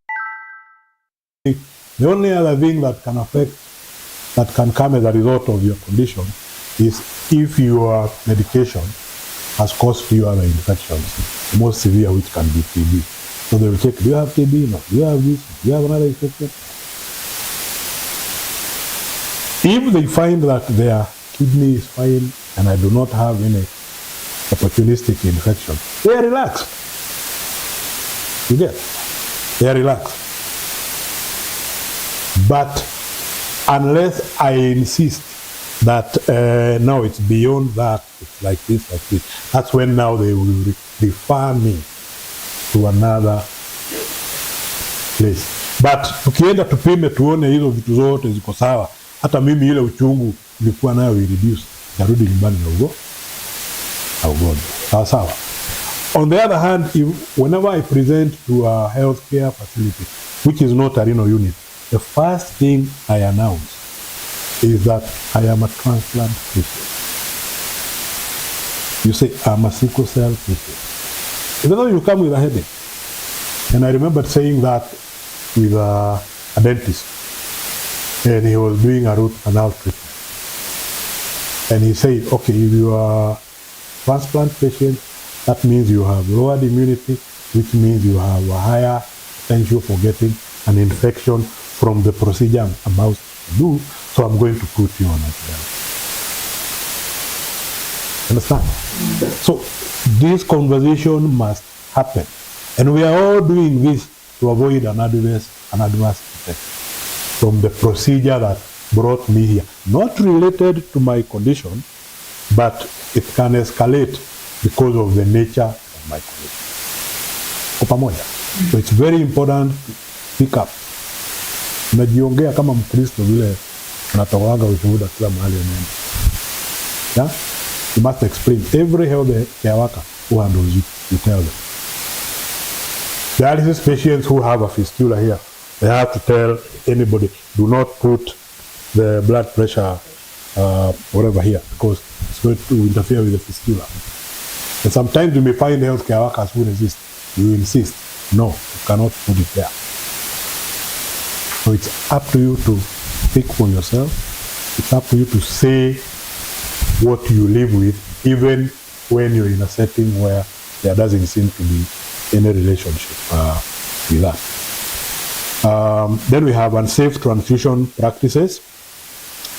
the only other thing that can affect, that can come as a result of your condition is if your medication has caused you other infections, the most severe which can be TB. So they will check, do you have TB? No. Do you have this? Do you have another infection? If they find that their kidney is fine and I do not have any opportunistic infection, they are relaxed. You get? They are relaxed. But unless I insist that no, it's beyond that, it's like this, that's when now they will refer me to another place. But tukienda tupime tuone hizo vitu zote ziko sawa, hata mimi ile uchungu nilikuwa nayo reduce, narudi nyumbani na ugonjwa. Sawa sawa. On the other hand, whenever I present to a healthcare facility, which is not a renal unit, the first thing I announce is that I am a transplant patient. You say, I'm a sickle cell patient. Even though you come with a headache. And I remember saying that with a dentist. And he was doing a root canal treatment. And he said, okay, if you are a transplant patient, that means you have lowered immunity, which means you have a higher potential for getting an infection from the procedure I'm about to do, so I'm going to put you on antibiotics. Understand? So this conversation must happen. And we are all doing this to avoid an adverse effect from the procedure that brought me here. Not related to my condition, but it can escalate because of the nature of my condition. Kwa pamoja. So it's very important to pick up. Unajiongea kama Mkristo vile unatoaga ushuhuda kila mahali unaenda. Yeah? You must explain. Every health care worker who handles you tell them. Dialysis patients who have a fistula here, they have to tell anybody, do not put the blood pressure whatever here, because it's going to interfere with the fistula. And sometimes you may find healthcare workers who resist. You insist, no, you cannot put it there. So it's up to you to speak for yourself. It's up to you to say what you live with, even when you're in a setting where there doesn't seem to be any relationship with that. Then we have unsafe transfusion practices.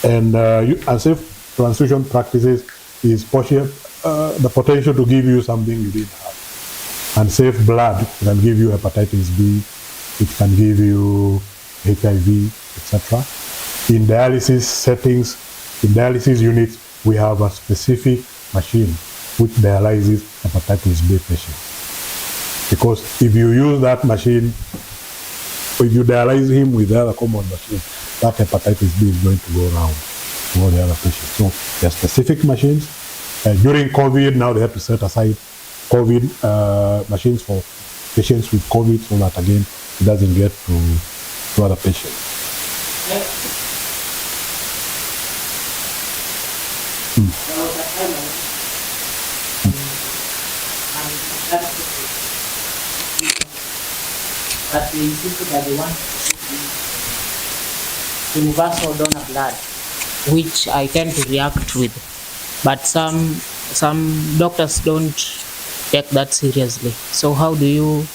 And unsafe transfusion practices is the potential to give you something you didn't have. Unsafe blood can give you hepatitis B, it can give you HIV, etc. In dialysis settings, in dialysis units, we have a specific machine which dialyzes hepatitis B patients. Because if you use that machine, if you dialyze him with the other common machine, that hepatitis B is going to go around to all the other patients. So there are specific machines. During COVID, now they have to set aside COVID machines for patients with COVID, so that again, it doesn't get to other patients. But they insisted that they want universal donor blood, which I tend to react with. But some doctors don't take that seriously. So how do you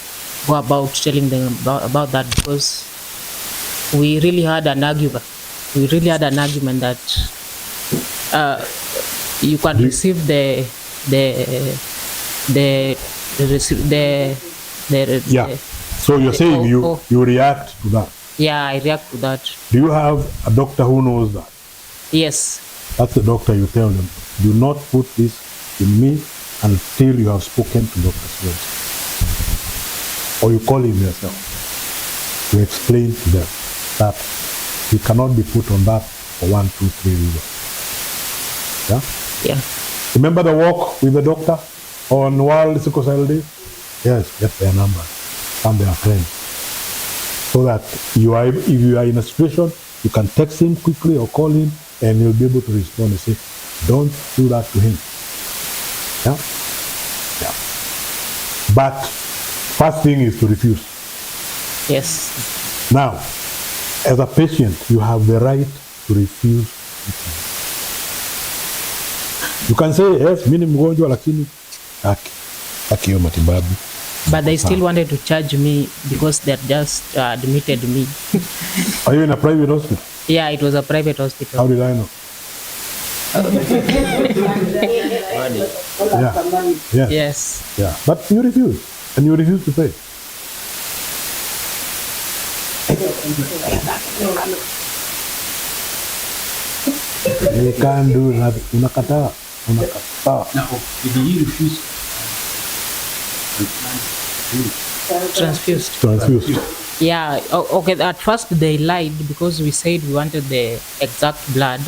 go about telling them about that? Because we really had an argument. We really had an argument that you can receive the So you're saying you react to that? Yeah, I react to that. Do you have a doctor who knows that? Yes. That's the doctor you tell them, do not put this in me until you have spoken to Dr. Swain. Or you call him yourself. You explain to them that he cannot be put on that for 1, 2, 3 reasons. Yeah? Yeah. Remember the walk with the doctor on World Sickle Cell Day? Yes, get their number. And their friends. So that if you are in a situation, you can text him quickly or call him and he'll be able to respond and say, don't do that to him. Yeah? Yeah. But first thing is to refuse. Yes. Now, as a patient, you have the right to refuse. You can say, yes, mimi ni mgonjwa lakini haki hiyo matibabu. But they still wanted to charge me because they just admitted me. Are you in a private hospital? Yeah, it was a private hospital. How did I know? Yeah. Yes. Yes. Yeah. But you refuse. And you refuse to pay. You can't do nothing. Unakataa. Now, did he refuse? Transfused. Yeah, okay, at first they lied because we said we wanted the exact blood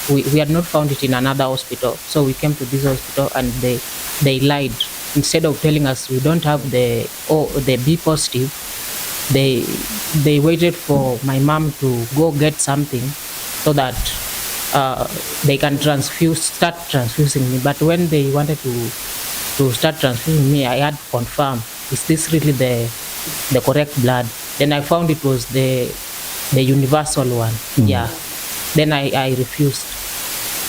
we had not found it in another hospital. So we came to this hospital and they lied. Instead of telling us we don't have the B positive, they waited for my mom to go get something so that they can start transfusing me. But when they wanted to start transfusing me, I had to confirm, is this really the correct blood? Then I found it was the universal one. Yeah. Then I refused.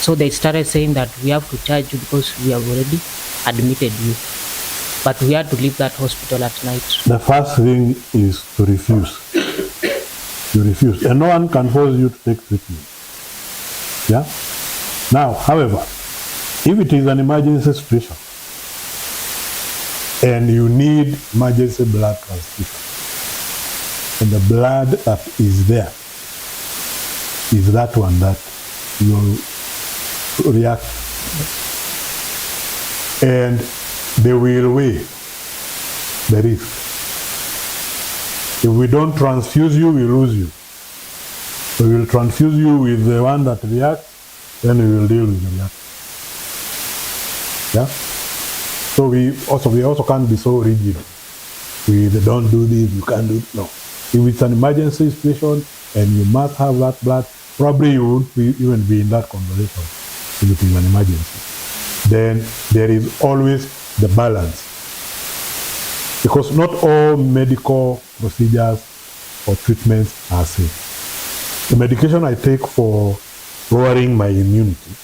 So they started saying that we have to charge you because we have already admitted you. But we had to leave that hospital at night. The first thing is to refuse. You refuse. And no one can force you to take treatment. Yeah? Now, however, if it is an emergency situation and you need emergency blood transfusion, and the blood that is there is that one that you react, and they will weigh the risk. If we don't transfuse you, we lose you. We will transfuse you with the one that reacts, then we will deal with the reaction. Yeah? So we also can't be so rigid. We don't do this, you can't do it. No. If it's an emergency situation and you must have that blood, probably you won't even be in that conversation if it is an emergency. Then there is always the balance. Because not all medical procedures or treatments are safe. The medication I take for lowering my immunity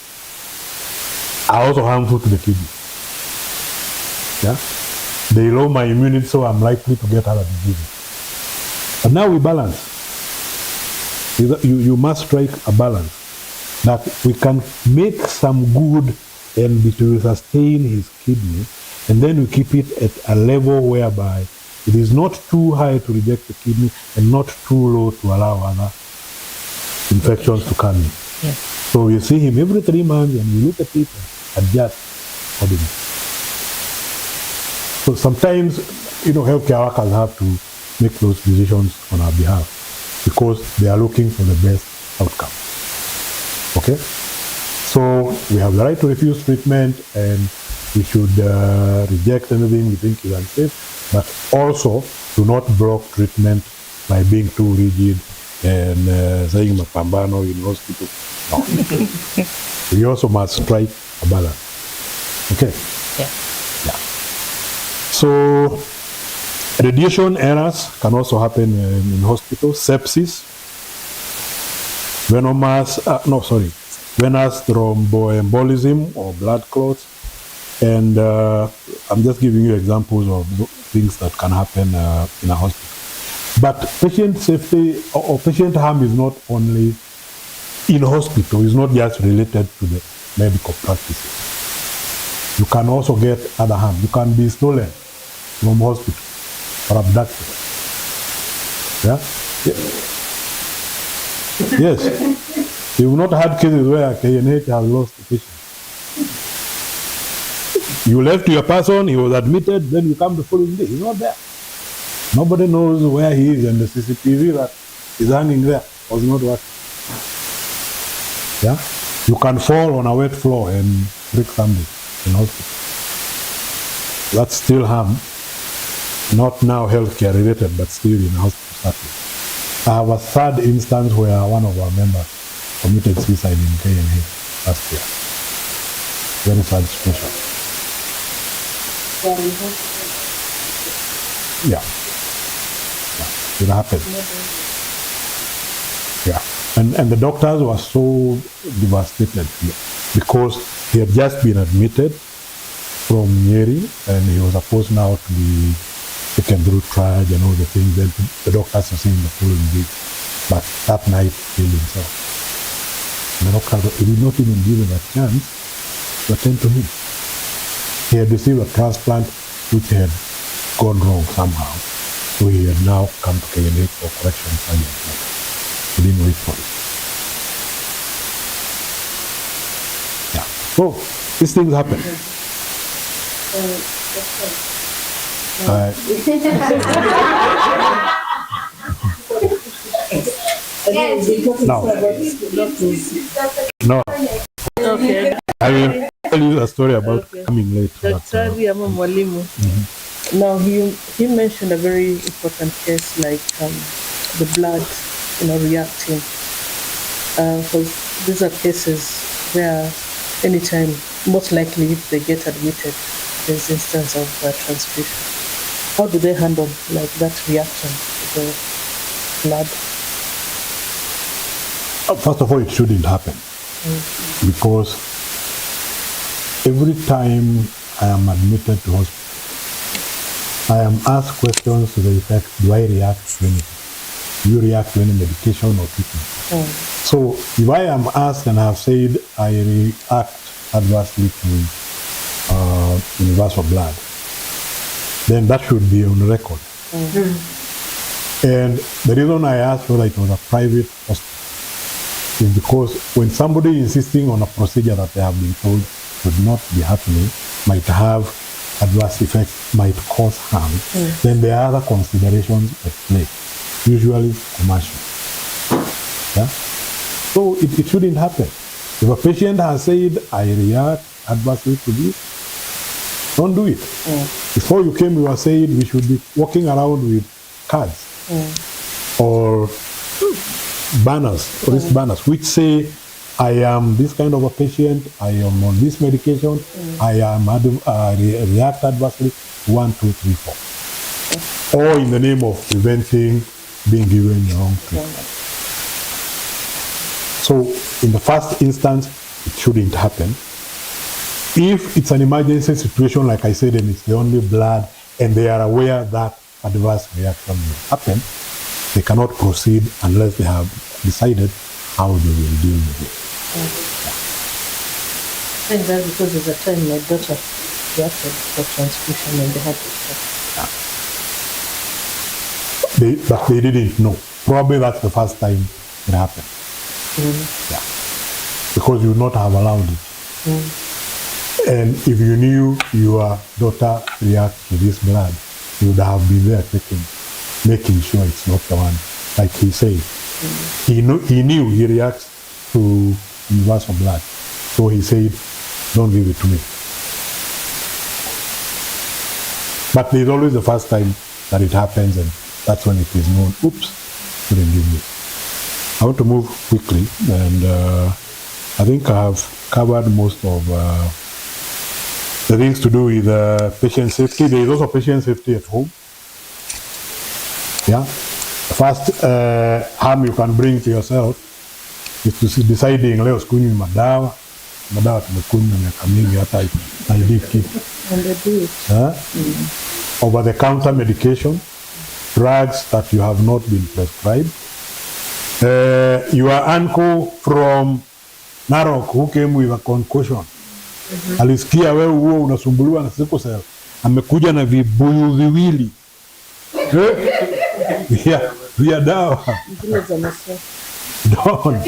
are also harmful to the kidney. Yeah? They lower my immunity, so I'm likely to get other diseases. But now we balance. You must strike a balance that we can make some good and it will sustain his kidney, and then we keep it at a level whereby it is not too high to reject the kidney and not too low to allow other infections to come in. Yes. So you see him every 3 months and you look at it and adjust accordingly. So sometimes, healthcare workers have to make those decisions on our behalf because they are looking for the best outcome. Okay? So we have the right to refuse treatment and we should reject anything we think is unsafe, but also do not block treatment by being too rigid and saying mapambano in hospital. No. We also must strike a balance. Okay? Yeah. Yeah. So radiation errors can also happen in hospitals. Sepsis, venous thromboembolism or blood clots. And I'm just giving you examples of things that can happen in a hospital. But patient safety or patient harm is not only in hospital, it's not just related to the medical practices. You can also get other harm. You can be stolen from hospital or abducted. Yeah? Yes. You've not had cases where KNH has lost a patient. You left your person, he was admitted, then you come the following day, he's not there. Nobody knows where he is, and the CCTV that is hanging there was not working. Yeah? You can fall on a wet floor and break something in hospital. That's still harm, not now healthcare related, but still in hospital setting. I have a third instance where one of our members committed suicide in KNH last year. Very sad situation. Yeah. It happened. Yeah. And the doctors were so devastated because he had just been admitted from Nyeri and he was supposed now to be taken through triage and all the things. Then the doctors were saying the following week, but that night he killed himself. And the doctors did not even give him a chance to attend to him. He had received a transplant which had gone wrong somehow. So he had now come to KNH for correction surgery. He didn't wait for it. Yeah. So these things happen. Now, No, Okay. I will tell you a story about Okay. coming late. Daktari ama mwalimu. Now he mentioned a very important case like the blood, reacting. Because these are cases where anytime, most likely if they get admitted, there's instance of transfusion. How do they handle like that reaction to the blood? First of all, it shouldn't happen because every time I am admitted to hospital, I am asked questions to the effect, do I react to anything? Do you react to any medication or treatment? So if I am asked and I have said I react adversely to universal blood, then that should be on record. And the reason I asked whether it was a private hospital is because when somebody is insisting on a procedure that they have been told should not be happening, might have adverse effects, might cause harm, then there are other considerations at play, usually commercial. Yeah? So it shouldn't happen. If a patient has said, I react adversely to this, don't do it. Before you came, you were saying we should be walking around with cards or banners, wrist banners, which say, I am this kind of a patient, I am on this medication, I am react adversely, 1, 2, 3, 4. Or in the name of preventing being given the wrong treatment. So in the first instance, it shouldn't happen. If it's an emergency situation, like I said, and it's the only blood, and they are aware that adverse reaction will happen, they cannot proceed unless they have decided how they will deal with it. I think that's because there's a time my daughter reacted for transfusion and they had to stop. But they didn't know. Probably that's the first time it happened. Yeah. Because you would not have allowed it. And if you knew your daughter reacts to this blood, you would have been there making sure it's not the one. Like he said, he knew he reacts to universal blood. So he said, don't give it to me. But there's always the first time that it happens, and that's when it is known, oops, couldn't give me. I want to move quickly, and I think I have covered most of the things to do with patient safety. There is also patient safety at home. Yeah. First harm you can bring to yourself is to deciding leo sikunywi madawa tumekunywa miaka mingi hata haidiki. Over the counter medication, drugs that you have not been prescribed. Your uncle from Narok who came with a concussion, alisikia wewe huo unasumbuliwa na sickle cell, amekuja na vibuyu viwili vya dawa. Don't.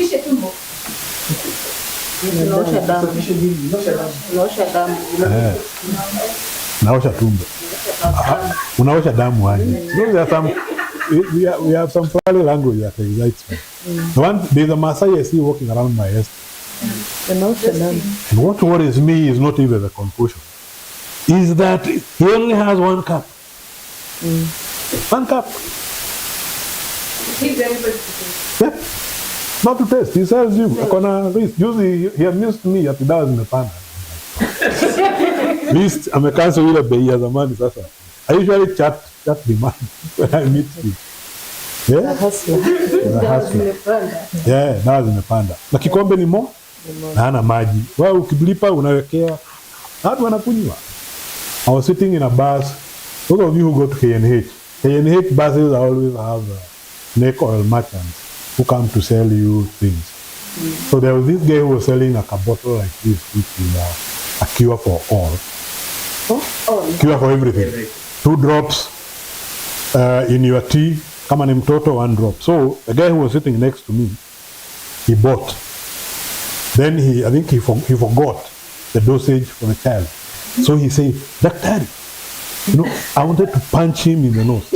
Naosha tumbo. Unaosha damu aje? We have some foul language that excites me. There's a Maasai I see walking around my estate. And what worries me is not even the concussion. Is that he only has 1 cup. 1 cup. Yep. Not to taste. He sells you. Akona risk. Usually he amused me at dawa zimepanda. Least amecancel ile bei ya zamani sasa. I usually chat demand when I meet him. Yeah. Yeah, dawa zimepanda. Na kikombe ni mo na hana maji. Wewe ukilipa unawekea. Watu wanakunywa. I was sitting in a bus. Those of you who go to KNH buses always have snake oil merchants who come to sell you things. So there was this guy who was selling like a bottle like this, which is a cure for all. Cure for everything. 2 drops in your tea, kama ni mtoto, 1 drop. So the guy who was sitting next to me, he bought. Then I think he forgot the dosage for the child. So he said, Daktari, I wanted to punch him in the nose.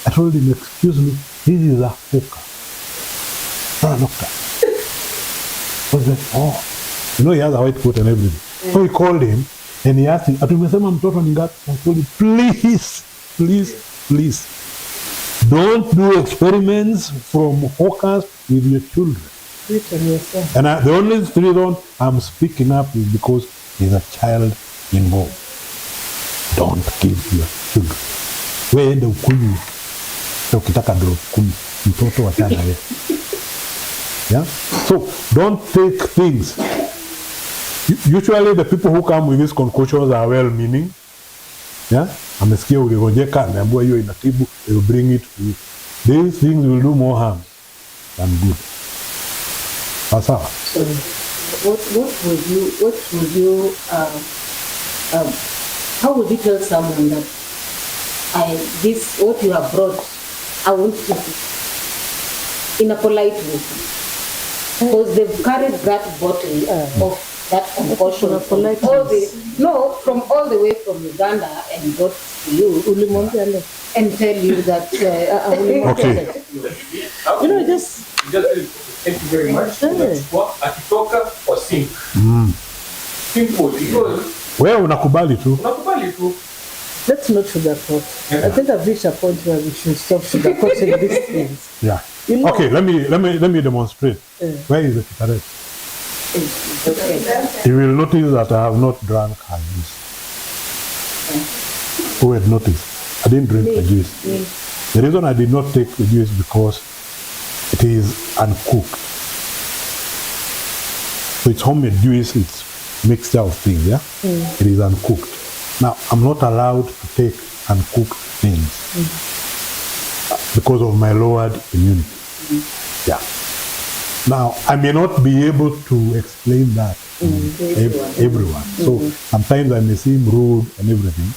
I told him, excuse me, this is a hooker. Not a doctor. was like, oh, you know, he has a white coat and everything. So he called him and he asked him, "Atumesema mtoto ni ngapi?" I told him, please, don't do experiments from hawkers with your children. And the only reason I'm speaking up is because there's a child involved. Don't kill your children. Wewe ende ukunywe. Ukitaka drop kumi, mtoto wachana wewe. Yeah? So don't take things. Usually the people who come with these concoctions are well-meaning. Yeah? Amesikia uligonjeka, ameambiwa hiyo inatibu, they will bring it to you. These things will do more harm than good. So what would you how would you tell someone that this what you have brought, I won't keep it in a polite way, because they've carried that bottle of that concoction from all the way from Uganda and brought to you and tell you that okay. You know, just thank you very much. Akitoka or sink. Simple. Because Wewe unakubali tu. let's not sugarcoat. I think I've reached a point where we should stop sugarcoating these things. Yeah. You know, Okay, let me demonstrate. Where is the cigarette? You will notice that I have not drunk her juice. Who had noticed? I didn't drink the juice. The reason I did not take the juice because it is uncooked. So it's homemade juice, it's mixture of things, yeah? It is uncooked. Now, I'm not allowed to take uncooked things because of my lowered immunity. Yeah. Now, I may not be able to explain that to everyone. So sometimes I may seem rude and everything.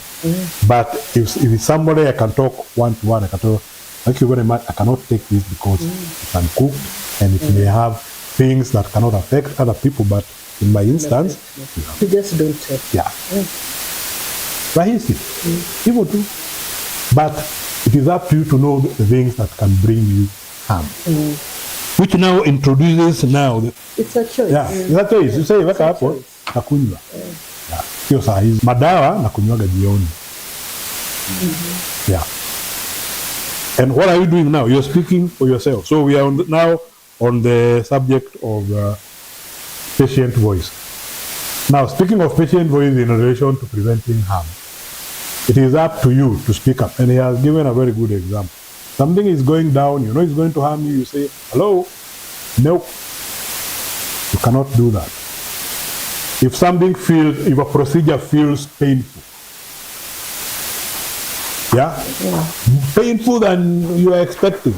But if it's somebody I can talk one-to-one, I can talk, thank you very much, I cannot take this because it's uncooked and it may have things that cannot affect other people, but in my instance, you just don't take. yeah. Rahisi. People too. But it is up to you to know the things that can bring you harm. Which now introduces It's a choice. yeah, it's a choice. You say weka hapo nakunywa. Yeah. Sio saa hizi. Madawa nakunywaga jioni. Yeah. And what are you doing now? You're speaking for yourself. So we are now on the subject of patient voice. Now, speaking of patient voice in relation to preventing harm, it is up to you to speak up. And he has given a very good example. Something is going down, you know it's going to harm you, you say, hello? No. You cannot do that. If a procedure feels painful, yeah? Painful than you are expecting.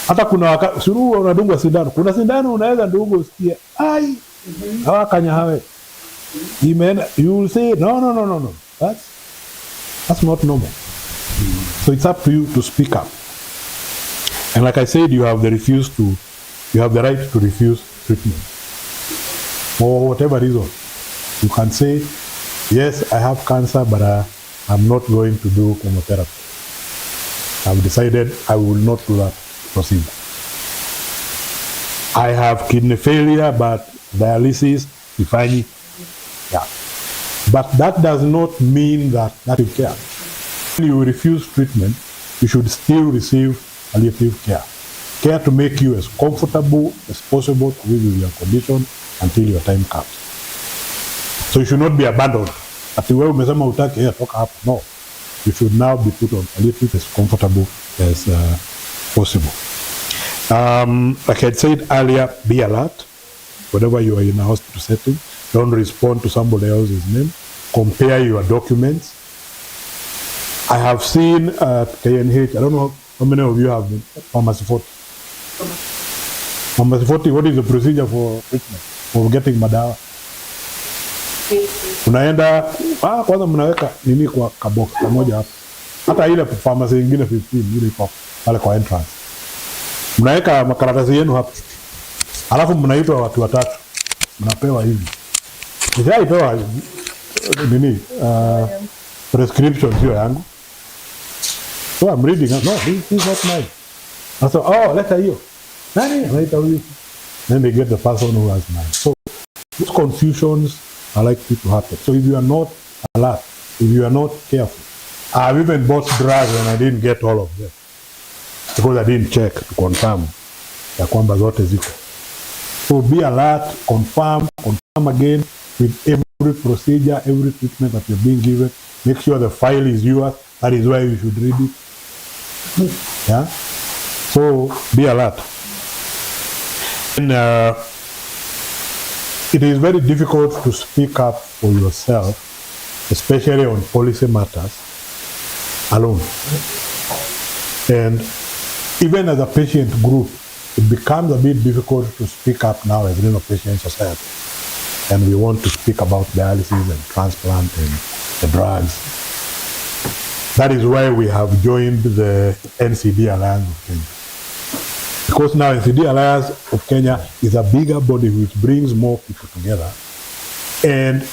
Hata kuna wakati suru unadungwa sindano. Kuna sindano unaweza ndungu usikie ai hawakanya hawe. You will say no. That's not normal. So it's up to you to speak up. And like I said, you have the right to refuse treatment. For whatever reason. You can say, yes, I have cancer, but I'm not going to do chemotherapy. I've decided I will not do that procedure. I have kidney failure, but dialysis, ifanye. Yeah. But that does not mean that you care. When you refuse treatment, you should still receive palliative care. Care to make you as comfortable as possible to live with your condition until your time comes. So you should not be abandoned. Ati wewe umesema utaki toka hapo. No. You should now be put on palliative as comfortable as possible. Like I said earlier, be alert. Whenever you are in a hospital setting, don't respond to somebody else's name. Compare your documents. I have seen at KNH, I don't know how many of you have been, Pharmacy 40. Pharmacy 40, what is the procedure for treatment? For getting madawa? Unaenda, kwanza mnaweka nini kwa kabox pamoja hapo. Hata ile pharmacy nyingine 15 ile iko pale kwa entrance. Mnaweka makaratasi yenu hapo. Alafu mnaitwa watu watatu. Mnapewa hivi. Nishaitoa nini? Prescription sio yangu. So I'm reading. No, this is not mine. I said, leta hiyo. Nani anaita huyu? then they get the person who has 9. So those confusions are likely to happen. So if you are not alert, if you are not careful, I've even bought drugs and I didn't get all of them because I didn't check to confirm ya kwamba zote ziko. So be alert, confirm again with every procedure, every treatment that you're being given. Make sure the file is yours. That is why you should read it. Yeah. So be alert. And it is very difficult to speak up for yourself, especially on policy matters, alone. And even as a patient group, it becomes a bit difficult to speak up now as Renal Patient Society. And we want to speak about dialysis and transplant and the drugs. That is why we have joined the NCD Alliance of Kenya. Because now NCD Alliance of Kenya is a bigger body which brings more people together, and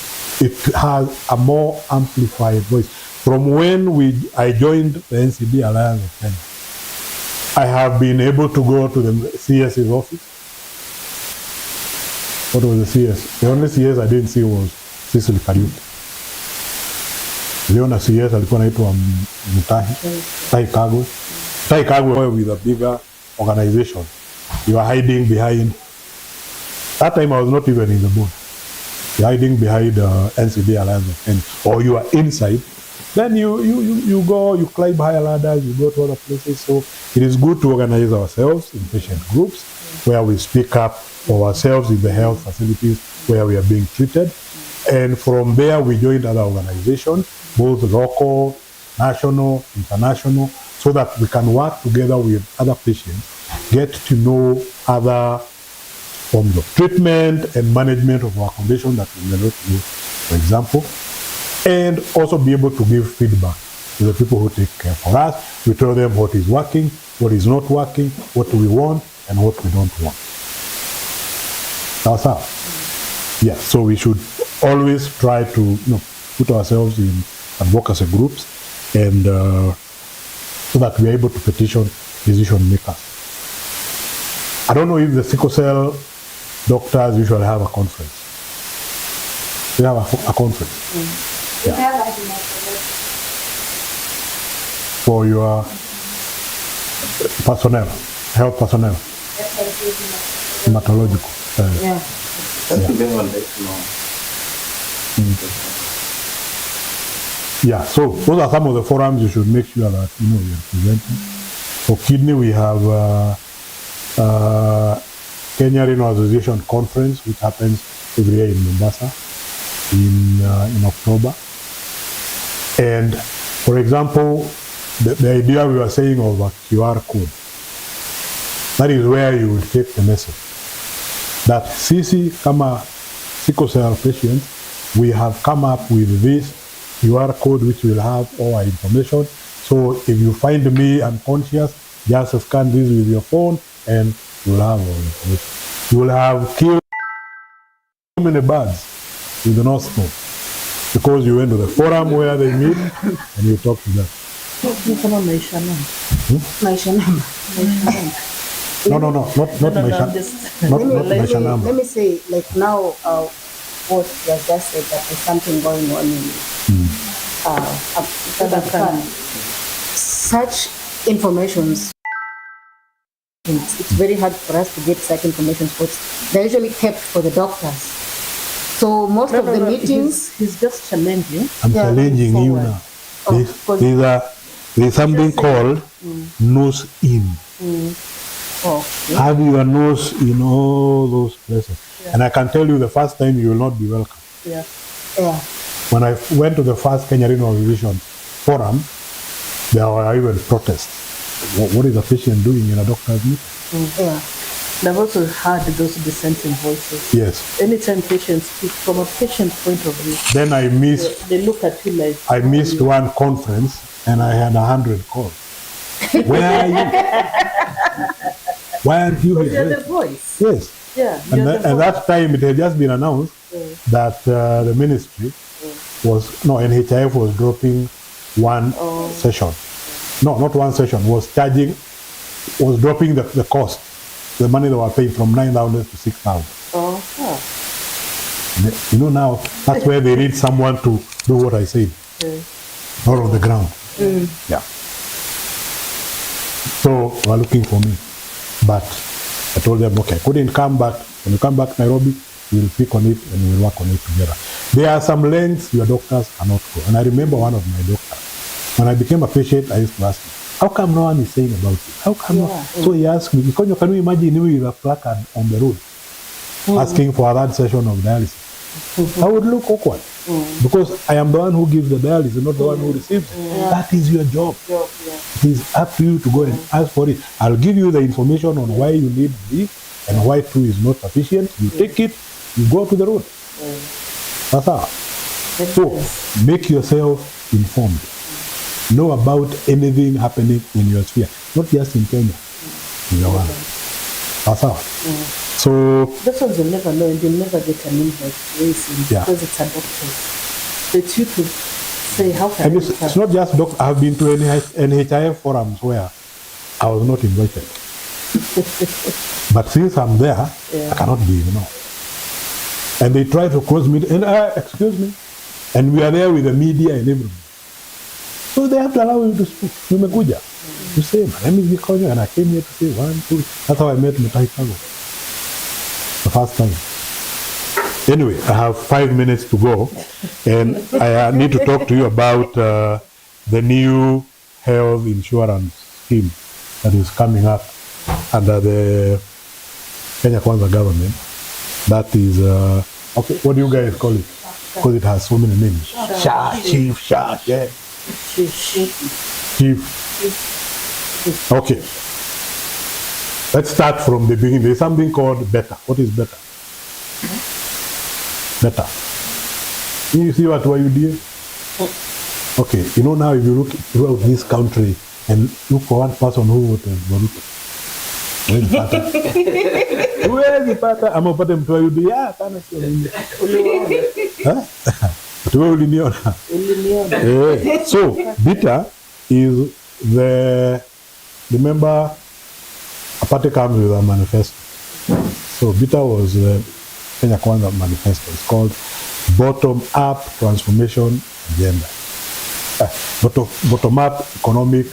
it has a more amplified voice. From when I joined the NCD Alliance of Kenya, I have been able to go to the CS's office. What was the CS? The only CS I didn't see was Sickle Kariuki. Niliona CS alikuwa anaitwa Tai Kagwe with a bigger organization. You are hiding behind. That time I was not even in the board. You're hiding behind NCD Alliance of Kenya, or you are inside. Then you go, you climb higher ladders, you go to other places. So it is good to organize ourselves in patient groups where we speak up for ourselves in the health facilities where we are being treated. And from there, we joined other organizations, both local, national, international, so that we can work together with other patients, get to know other forms of treatment and management of our condition that we may not do, for example, and also be able to give feedback to the people who take care for us. We tell them what is working, what is not working, what we want, and what we don't want. That's how. Yeah, so we should always try to put ourselves in advocacy groups and so that we are able to petition decision makers. I don't know if the sickle cell doctors usually have a conference. They have a conference. Yeah. For your personnel, health personnel, hematological. Yeah. Yeah, so those are some of the forums you should make sure that you're presenting. For kidney, we have Kenya Renal Association Conference, which happens every year in Mombasa in October. And for example, the idea we were saying of a QR code, that is where you would take the message that sisi kama sickle cell patients, we have come up with this QR code which will have all our information. So if you find me unconscious, just scan this with your phone and you will have all the information. You will have killed so many birds with the nose scope because you went to the forum where they meet and you talk to them. Maisha number. No, not Maisha number. Let me say, like now, what you have just said, that there's something going on in such informations. It's very hard for us to get such information, but they're usually kept for the doctors. So most of the meetings, he's just challenging. I'm challenging you now. There's something called nose in. Okay. Have your nose in all those places. Yeah. And I can tell you the first time you will not be welcome. Yeah. When I went to the first Kenya Renal Association forum, there were even protests. What is a patient doing in a doctor's meeting? Yeah. And I've also heard those dissenting voices. Yes. Anytime patients speak from a patient point of view, then I missed. They look at you like. I missed one conference and I had 100 calls. Where are you? Why aren't you here? You're the voice. Yes. Yeah. And at that time, it had just been announced that the ministry NHIF was dropping one session. No, not one session. Was dropping the cost the money they were paying from 9,000 to 6,000. Oh, yeah. You know, now that's where they need someone to do what I said, out on the ground. Yeah. So they were looking for me, but I told them, okay, I couldn't come back. When you come back to Nairobi, we'll pick on it and we'll work on it together. There are some lengths your doctors cannot go. And I remember one of my doctors, when I became a patient, I used to ask him, how come no one is saying about it? How come no? So he asked me, because can you imagine me with a placard on the road asking for a third session of dialysis? I would look awkward because I am the one who gives the dialysis, not the one who receives it. That is your job. It is up to you to go and ask for it. I'll give you the information on why you need this and why 2 is not sufficient. You take it, you go to the road. That's all. So make yourself informed. Know about anything happening in your sphere, not just in Kenya, in your one. That's all. So This ones you'll never know, and you'll never get an invite very soon because it's a doctor. But you could say, how can and I it's not just doctors. I've been to NHIF forums where I was not invited. But since I'm there, I cannot be, And they try to close me, and excuse me. And we are there with the media and everything. So they have to allow you to speak. Nimekuja. You say, my name is Vikonyo, and I came here to say 1, 2. That's how I met Mutai Kago. The first time. Anyway, I have 5 minutes to go, and I need to talk to you about the new health insurance scheme that is coming up under the Kenya Kwanza government. That is, okay, what do you guys call it? Because it has so many names. Chief. Okay. Let's start from the beginning. There's something called beta. What is beta? Beta. You see what you did? Okay, now if you look throughout this country and look for one person who voted Boruto. Huwezi pata ama upate mtu ayudi kana sio mimi. But wewe uliniona. So beta is remember a party comes with a manifesto. So beta was the Kenya Kwanza manifesto. It's called Bottom Up Transformation Agenda. Bottom Up Economic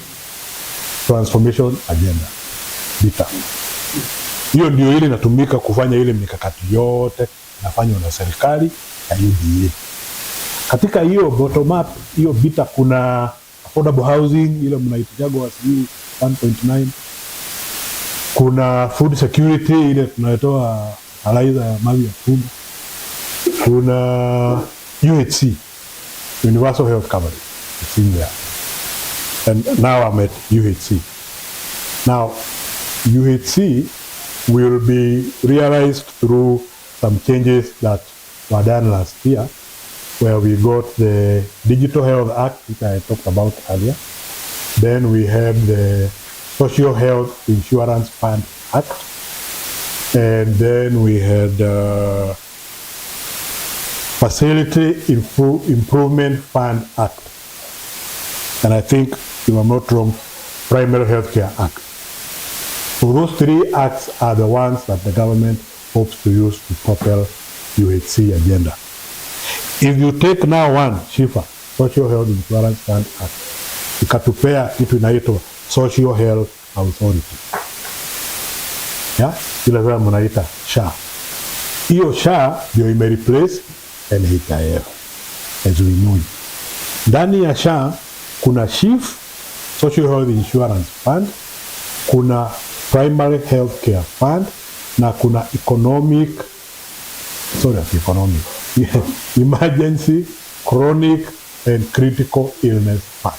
Transformation Agenda. Bita. Hiyo ndio ile inatumika kufanya ile mikakati yote inafanywa na serikali ya UDA. Katika hiyo bottom up, hiyo bita kuna affordable housing ile mnaitajaga wasii 1.9. Kuna food security ile tunatoa alaiza ya mali ya food. Kuna UHC, Universal Health Coverage. It's in there. And now I'm at UHC. Now, UHC will be realized through some changes that were done last year, where we got the Digital Health Act, which I talked about earlier. Then we had the Social Health Insurance Fund Act. And then we had Facility Improvement Fund Act. And I think, if I'm not wrong, Primary Healthcare Act. So those 3 acts are the ones that the government hopes to use to propel UHC agenda. If you take now one, SHIFA, Social Health Insurance Fund Act, ikatupea kitu inaitwa Social Health Authority. Ile zama mnaita SHA. Hiyo SHA ndio imereplace NHIF as we know it. Ndani ya SHA kuna SHIF, Social Health Insurance Fund, kuna Primary Healthcare Fund, na kuna Emergency, Chronic and Critical Illness Fund.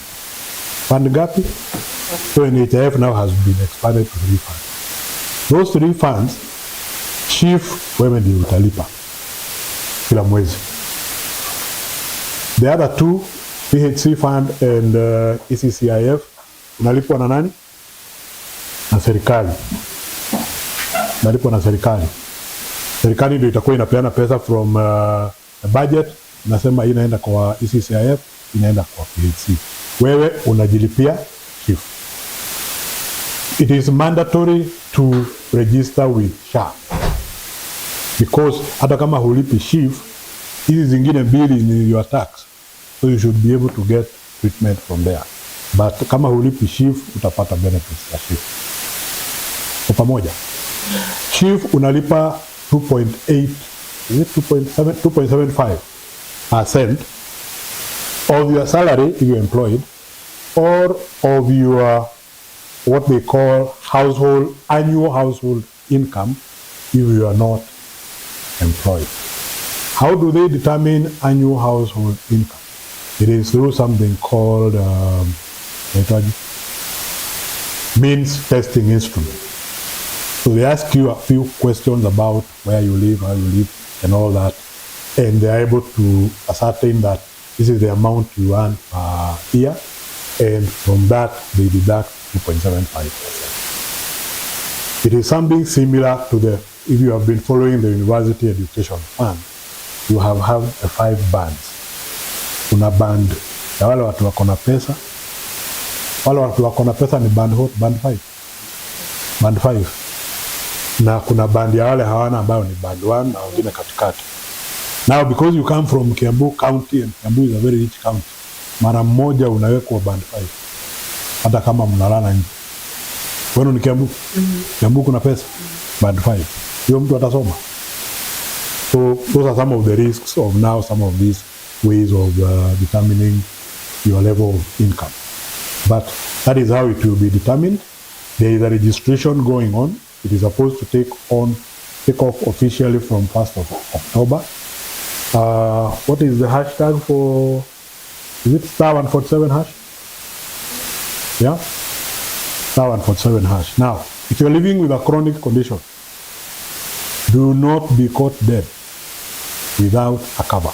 Fund gapi? So NHIF now has been expanded to 3 funds. Those 3 funds, chief wewe ndio utalipa kila mwezi. The other 2, PHC Fund and ECCIF, unalipwa na nani? Na serikali. Unalipwa na serikali. Serikali ndio itakuwa inapeana pesa from the budget, nasema inaenda kwa ECCIF, inaenda kwa PHC. Wewe unajilipia chief. It is mandatory to register with SHA, because hata kama hulipi SHIF, hizi zingine mbili ni your tax, so you should be able to get treatment from there. But kama hulipi SHIF utapata benefits ya SHIF. Kwa pamoja, SHIF unalipa 2.8, is it 2.75% of your salary if you're employed, or of your what they call annual household income if you are not employed. How do they determine annual household income? It is through something called means testing instrument. So they ask you a few questions about where you live, how you live, and all that, and they are able to ascertain that this is the amount you earn per year, and from that they deduct 2.75%. It is something similar to if you have been following the University Education Fund, you have the 5 bands. Kuna band ya wale watu wako na pesa. Wale watu wako na pesa ni band 5. Band 5. Na kuna band ya wale hawana ambayo ni band 1 na wengine katikati. Now because you come from Kiambu County, and Kiambu is a very rich county, mara moja unawekwa band 5. Hata kama mnalala nje. Wewe ni Kiambu? Kiambu kuna pesa? Band 5. Hiyo mtu atasoma. So those are some of the risks of now, some of these ways of determining your level of income. But that is how it will be determined. There is a registration going on. It is supposed to take off officially from 1st of October. What is the hashtag for? Is it *147 hash? Yeah? *147 hash. Now, if you're living with a chronic condition, do not be caught dead without a cover,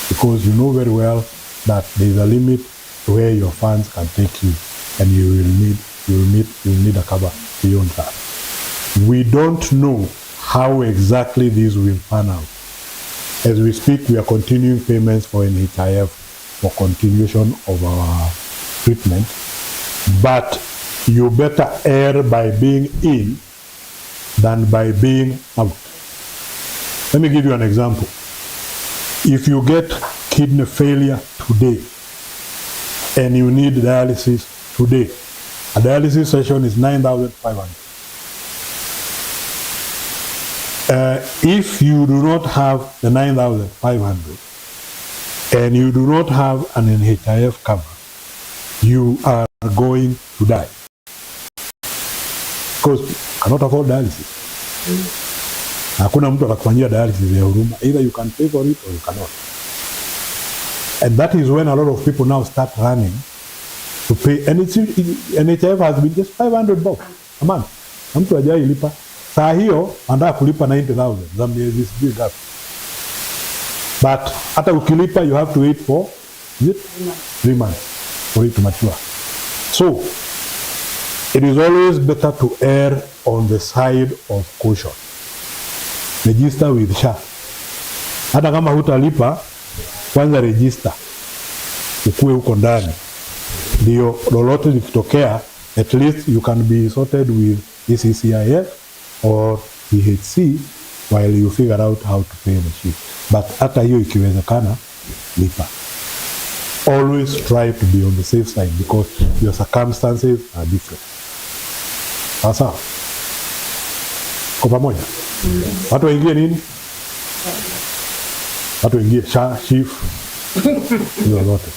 because you know very well that there is a limit to where your funds can take you, and you will need a cover beyond that. We don't know how exactly this will pan out. As we speak, we are continuing payments for NHIF for continuation of our treatment, but you better err by being in than by being out. Let me give you an example. If you get kidney failure today and you need dialysis today, a dialysis session is 9,500. If you do not have the 9,500 and you do not have an NHIF cover, you are going to die, because you cannot afford dialysis. Hakuna mtu atakufanyia dialysis ya huruma. Either you can pay for it or you cannot. And that is when a lot of people now start running to pay. And NHIF has been just $500 a month. Na mtu hajai lipa. Saa hiyo anataka kulipa 90,000 za miezi sijui ngapi. But hata ukilipa you have to wait for 3 months for it to mature. So it is always better to err on the side of caution. Register with SHA. Hata kama hutalipa, kwanza register. Ukue huko ndani. Ndio lolote likitokea, at least you can be sorted with ECCIF or PHC while you figure out how to pay the shit. But hata hiyo ikiwezekana, lipa. Always try to be on the safe side because your circumstances are different. Sasa, kwa pamoja. Watu waingie nini? Watu waingie SHA, SHIF, hizo zote.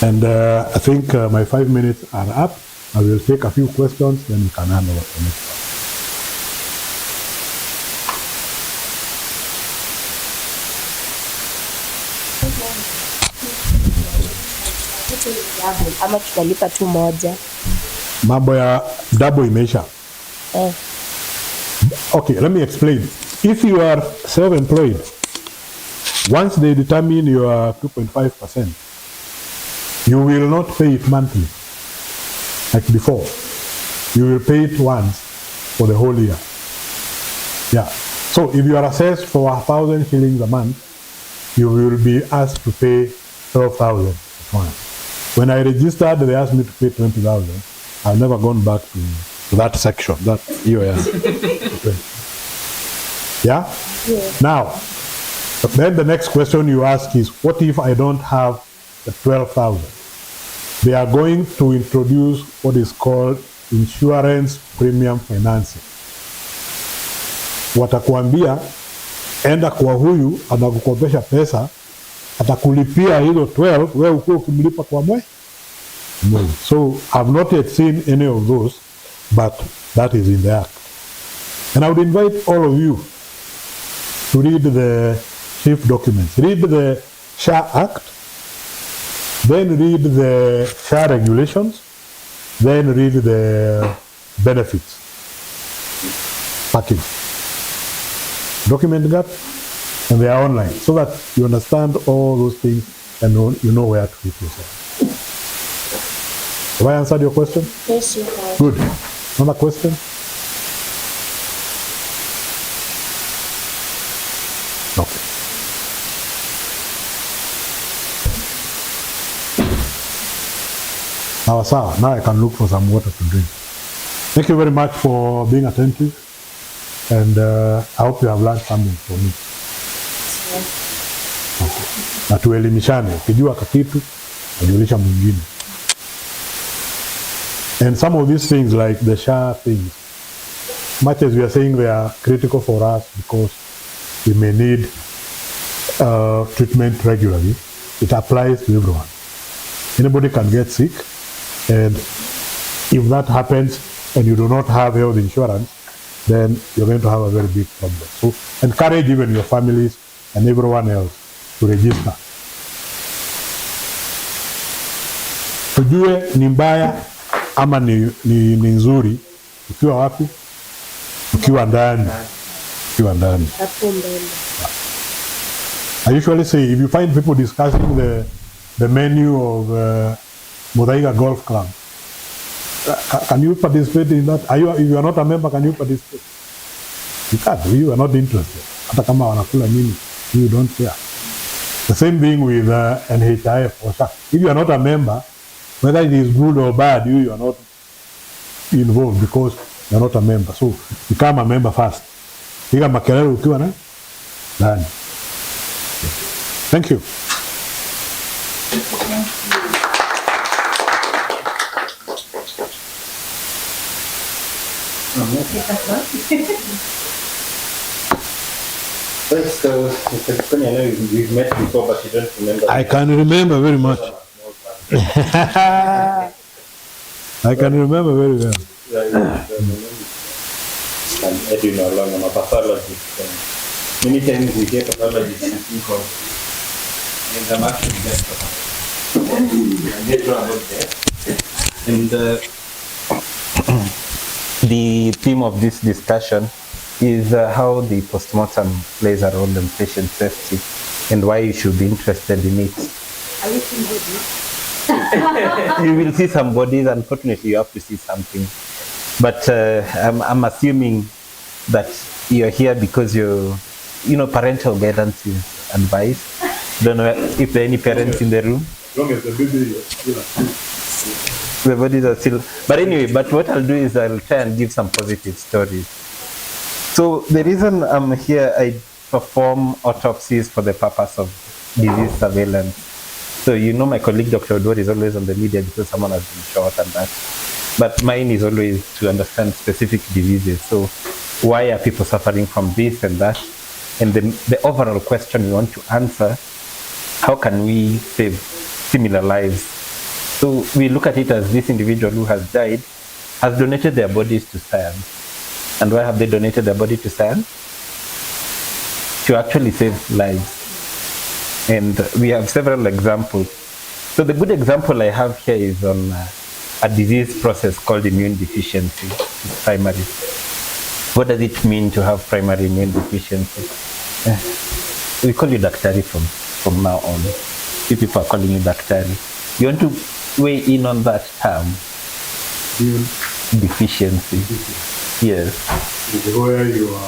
And I think my 5 minutes are up. I will take a few questions, then we can hand over to the next one. Ama tutalipa tu moja. Mambo ya double imeisha. Okay, let me explain. If you are self-employed, once they determine your 2.5%, you will not pay it monthly like before. You will pay it once for the whole year. Yeah. So if you are assessed for 1,000 shillings a month, you will be asked to pay 12,000 at once. When I registered, they asked me to pay 20,000. I've never gone back to that section. That you yeah. Now, then the next question you ask is, what if I don't have the 12,000? They are going to introduce what is called insurance premium financing. Watakuambia enda kwa huyu anakukopesha pesa, atakulipia hizo 12, wewe ukiwa ukimlipa kwa mwezi. So I've not yet seen any of those, but that is in the act. And I would invite all of you to read the chief documents. Read the SHA Act, then read the SHA regulations, then read the benefits package. Document that, and they are online, so that you understand all those things and you know where to put yourself. Have I answered your question? Yes, you have. Good. Another question? Okay. Now I can look for some water to drink. Thank you very much for being attentive, and I hope you have learned something from me. Okay. Na tuelimishane, ukijua kakitu, ujulisha mwingine. And some of these things, like the SHA things, much as we are saying they are critical for us because we may need treatment regularly, it applies to everyone. Anybody can get sick, and if that happens and you do not have health insurance, then you're going to have a very big problem. So encourage even your families and everyone else to register. Tujue ni mbaya ama ni nzuri ukiwa wapi? Ukiwa ndani. Ukiwa ndani. I usually say, if you find people discussing the menu of Muthaiga Golf Club, can you participate in that? If you are not a member, can you participate? You can't. You are not interested. Hata kama wanakula nini, you don't care. The same thing with NHIF or SHA. If you are not a member, whether it is good or bad, you are not involved because you are not a member. So become a member first. Piga makelele ukiwa ndani. Thank you. So, Mr. Kikoni, I know we've met before, but you don't remember. I can remember very much. I can remember very well. And Edwin along, I'm a pathologist. Many times we get pathologists who think of, and I'm actually just and the theme of this discussion is how the postmortem plays a role in patient safety and why you should be interested in it. Are you seeing bodies? You will see some bodies. Unfortunately, you have to see something. But I'm assuming that you're here because parental guidance is advised. Don't know if there are any parents in the room. As long as the baby is still asleep. The bodies are still. But anyway, what I'll do is I'll try and give some positive stories. So the reason I'm here, I perform autopsies for the purpose of disease surveillance. So my colleague Dr. Odwar is always on the media because someone has been shot and that. But mine is always to understand specific diseases. So why are people suffering from this and that? And then the overall question we want to answer, how can we save similar lives? So we look at it as this individual who has died has donated their bodies to science. And why have they donated their body to science? To actually save lives. And we have several examples. So the good example I have here is on a disease process called immune deficiency, primary. What does it mean to have primary immune deficiency? We call you Daktari from now on. Few people are calling you Daktari. You want to weigh in on that term? Immune deficiency. Yes. Is where your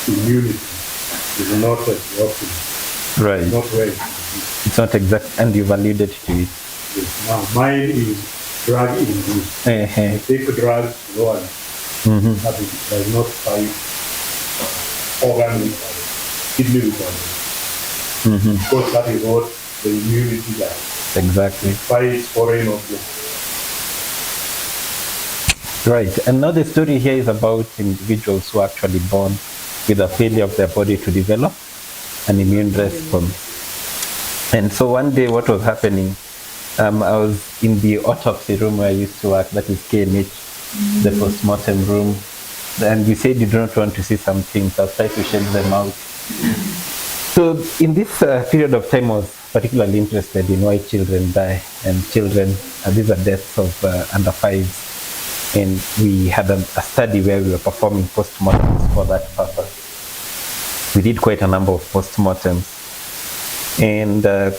immunity is not at the optimum. Right. Not where it's not exact, and you've alluded to it. Yes. Now, mine is drug induced. I take drugs lower That is, does not fight organ requirement, kidney requirement. Because that is what the immunity does. Exactly. Fights foreign objects. Right. And now the story here is about individuals who are actually born with a failure of their body to develop an immune response. And so one day what was happening, I was in the autopsy room where I used to work, that is KNH, the postmortem room. And you said you do not want to see some things. I'll try to shade them out. So in this period of time, I was particularly interested in why children die. And children, these are deaths of under 5s. And we had a study where we were performing postmortems for that purpose. We did quite a number of postmortems. And there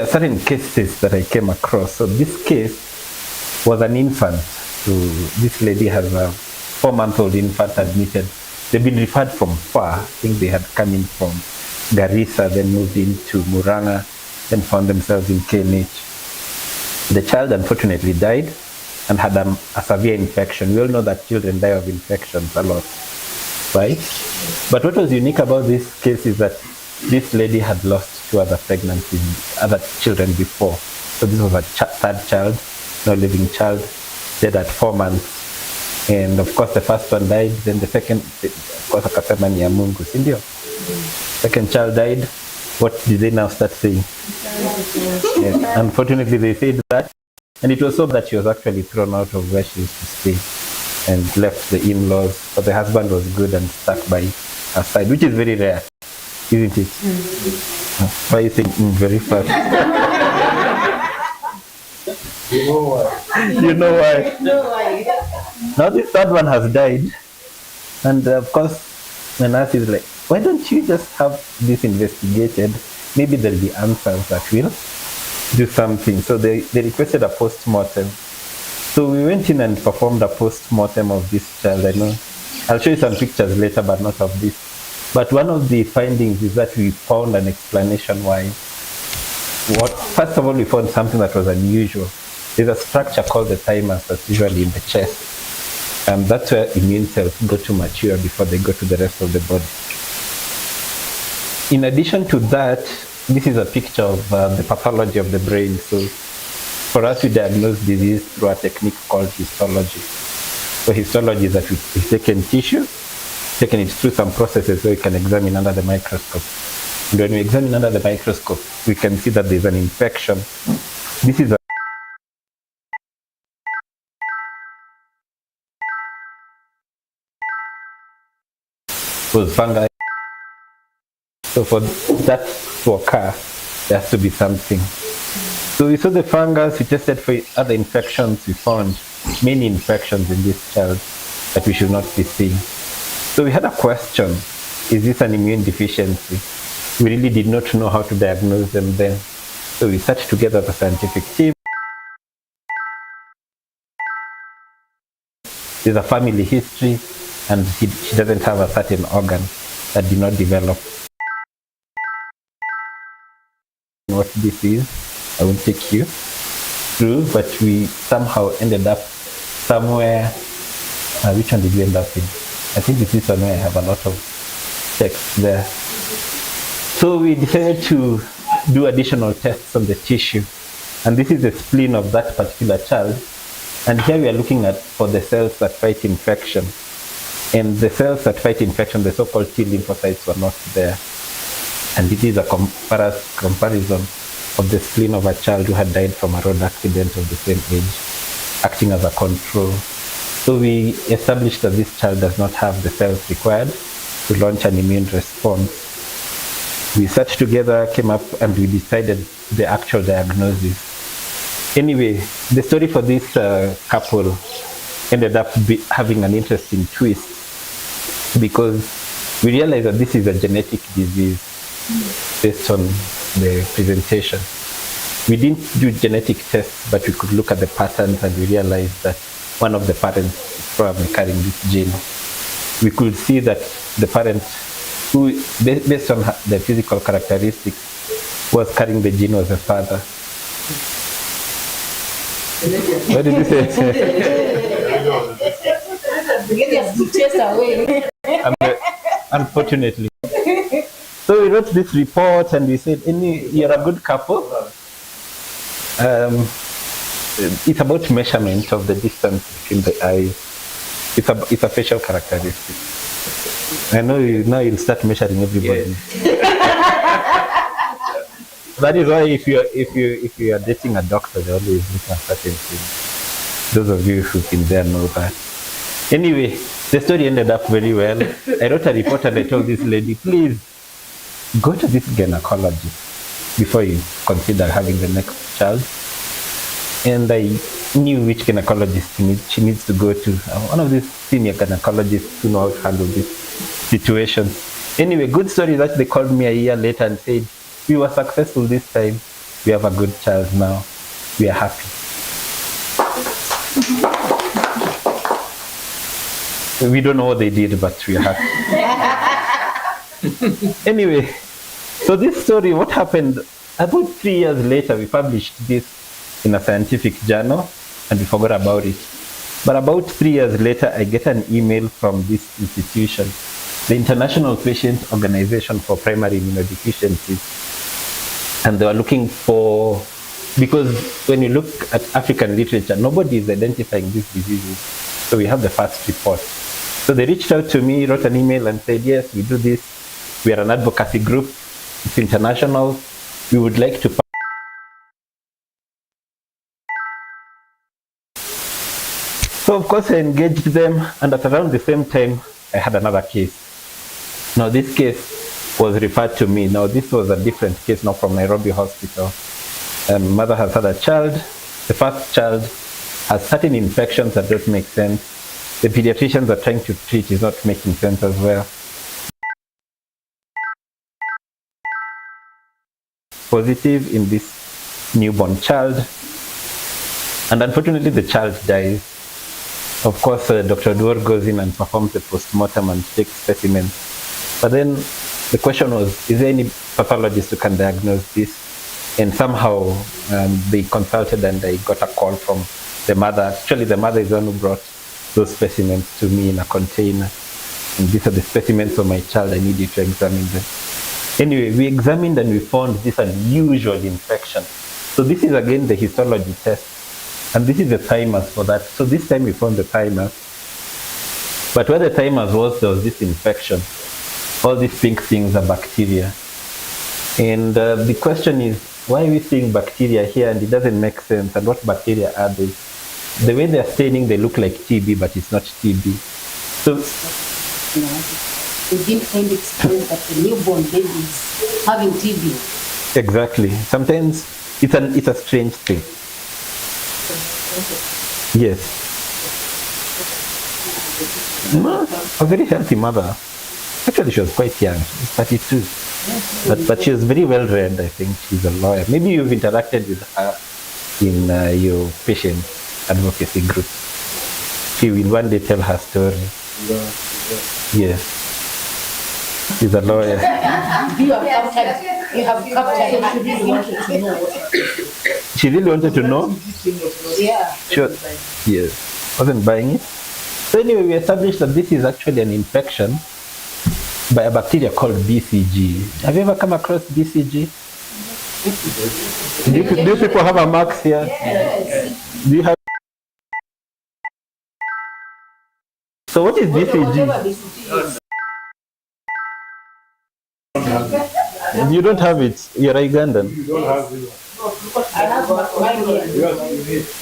are certain cases that I came across. So this case was an infant. So this lady has a 4-month-old infant admitted. They've been referred from far. I think they had come in from Garissa, then moved into Muranga, then found themselves in KNH. The child unfortunately died and had a severe infection. We all know that children die of infections a lot, right? But what was unique about this case is that this lady had lost 2 other pregnancies, other children before. So this was a third child, no living child, dead at 4 months. And of course the first one died, then the second, of course, akasema ni ya Mungu, si ndio? Second child died. What did they now start saying? Yes. Unfortunately, they said that. And it was so that she was actually thrown out of where she used to stay and left the in-laws. But the husband was good and stuck by her side, which is very rare, isn't it? Why are you saying very fast? You know why? You know why? Now this third one has died. And of course, the nurse is like, why don't you just have this investigated? Maybe there'll be answers that will do something. So they requested a post-mortem. So we went in and performed a post-mortem of this child. I know I'll show you some pictures later, but not of this. But one of the findings is that we found an explanation why. First of all, we found something that was unusual. There's a structure called the thymus that's usually in the chest. And that's where immune cells go to mature before they go to the rest of the body. In addition to that, this is a picture of the pathology of the brain. So for us, we diagnose disease through a technique called histology. So histology is that we've taken tissue, taken it through some processes so we can examine under the microscope. And when we examine under the microscope, we can see that there's an infection. This is was fungi. So for that to occur, there has to be something. So we saw the fungus, we tested for other infections, we found many infections in this child that we should not be seeing. So we had a question, is this an immune deficiency? We really did not know how to diagnose them then. So we sat together as a scientific team. There's a family history, and she doesn't have a certain organ that did not develop. What this is, I won't take you through, but we somehow ended up somewhere. Which one did we end up in? I think it's this one where I have a lot of text there. So we decided to do additional tests on the tissue, and this is the spleen of that particular child. And here we are looking at for the cells that fight infection. And the cells that fight infection, the so-called T lymphocytes, were not there. And it is a comparison of the spleen of a child who had died from a road accident of the same age, acting as a control. So we established that this child does not have the cells required to launch an immune response. We sat together, came up, and we decided the actual diagnosis. Anyway, the story for this couple ended up having an interesting twist, because we realized that this is a genetic disease based on the presentation. We didn't do genetic tests, but we could look at the patterns, and we realized that one of the parents is probably carrying this gene. We could see that the parent, who, based on the physical characteristics, was carrying the gene was the father. What did you say? Unfortunately. So we wrote this report and we said, you're a good couple. It's about measurement of the distance between the eyes. It's a facial characteristic. I know now you'll start measuring everybody. That is why if you are dating a doctor, they always look at certain things. Those of you who've been there know that. Anyway, the story ended up very well. I wrote a report and I told this lady, please go to this gynecologist before you consider having the next child. And I knew which gynecologist she needs to go to. One of these senior gynecologists who know how to handle this situation. Anyway, good story that they called me a year later and said, we were successful this time. We have a good child now. We are happy. We don't know what they did, but we are happy. Anyway, so this story, what happened, about 3 years later, we published this in a scientific journal and we forgot about it. But about 3 years later, I get an email from this institution, the International Patient Organization for Primary Immunodeficiencies. And they were looking for, because when you look at African literature, nobody is identifying these diseases. So we have the first report. So they reached out to me, wrote an email and said, yes, we do this. We are an advocacy group. It's international. We would like to. So of course I engaged them, and at around the same time, I had another case. Now this case was referred to me. Now this was a different case, now from Nairobi Hospital. Mother has had a child. The first child has certain infections that don't make sense. The pediatricians are trying to treat is not making sense as well. Positive in this newborn child, and unfortunately the child dies. Of course, Dr. Duor goes in and performs a postmortem and takes specimens. But then the question was, is there any pathologist who can diagnose this? And somehow they consulted and I got a call from the mother. Actually, the mother is the one who brought those specimens to me in a container. And these are the specimens of my child. I need you to examine them. Anyway, we examined and we found this unusual infection. So this is again the histology test. And this is the thymus for that. So this time we found the thymus. But where the thymus was, there was this infection. All these pink things are bacteria. And the question is, why are we seeing bacteria here? And it doesn't make sense. And what bacteria are they? The way they're staining, they look like TB, but it's not TB. So we didn't find it strange that the newborn baby is having TB. Exactly. Sometimes it's a strange thing. Yes. A very healthy mother. Actually, she was quite young. She was 32. But she was very well read. I think she's a lawyer. Maybe you've interacted with her in your patient advocacy group. She will one day tell her story. Yes. She's a lawyer. You have captured. She really wanted to know? Yeah. Sure. Yes. Wasn't buying it. So anyway, we established that this is actually an infection by a bacteria called BCG. Have you ever come across BCG? Do you people have a marks here? Yes. Do you have? So what is BCG? You don't have it. You're Ugandan. You don't have it.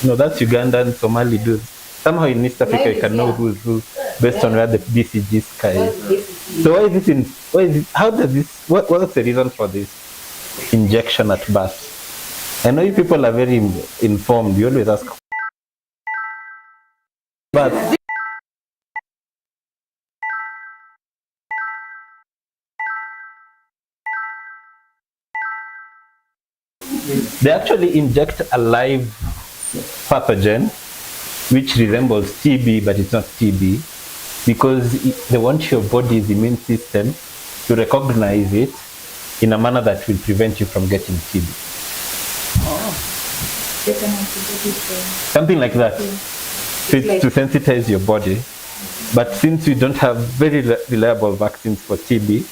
No, that's Ugandan, Somali dudes. Somehow in East Africa you can know who's who based on where the BCG sky is. So what's the reason for this injection at birth? I know you people are very informed. You always ask. But they actually inject a live pathogen which resembles TB, but it's not TB, because they want your body's immune system to recognize it in a manner that will prevent you from getting TB. Something like that. to sensitize your body. But since we don't have very reliable vaccines for TB,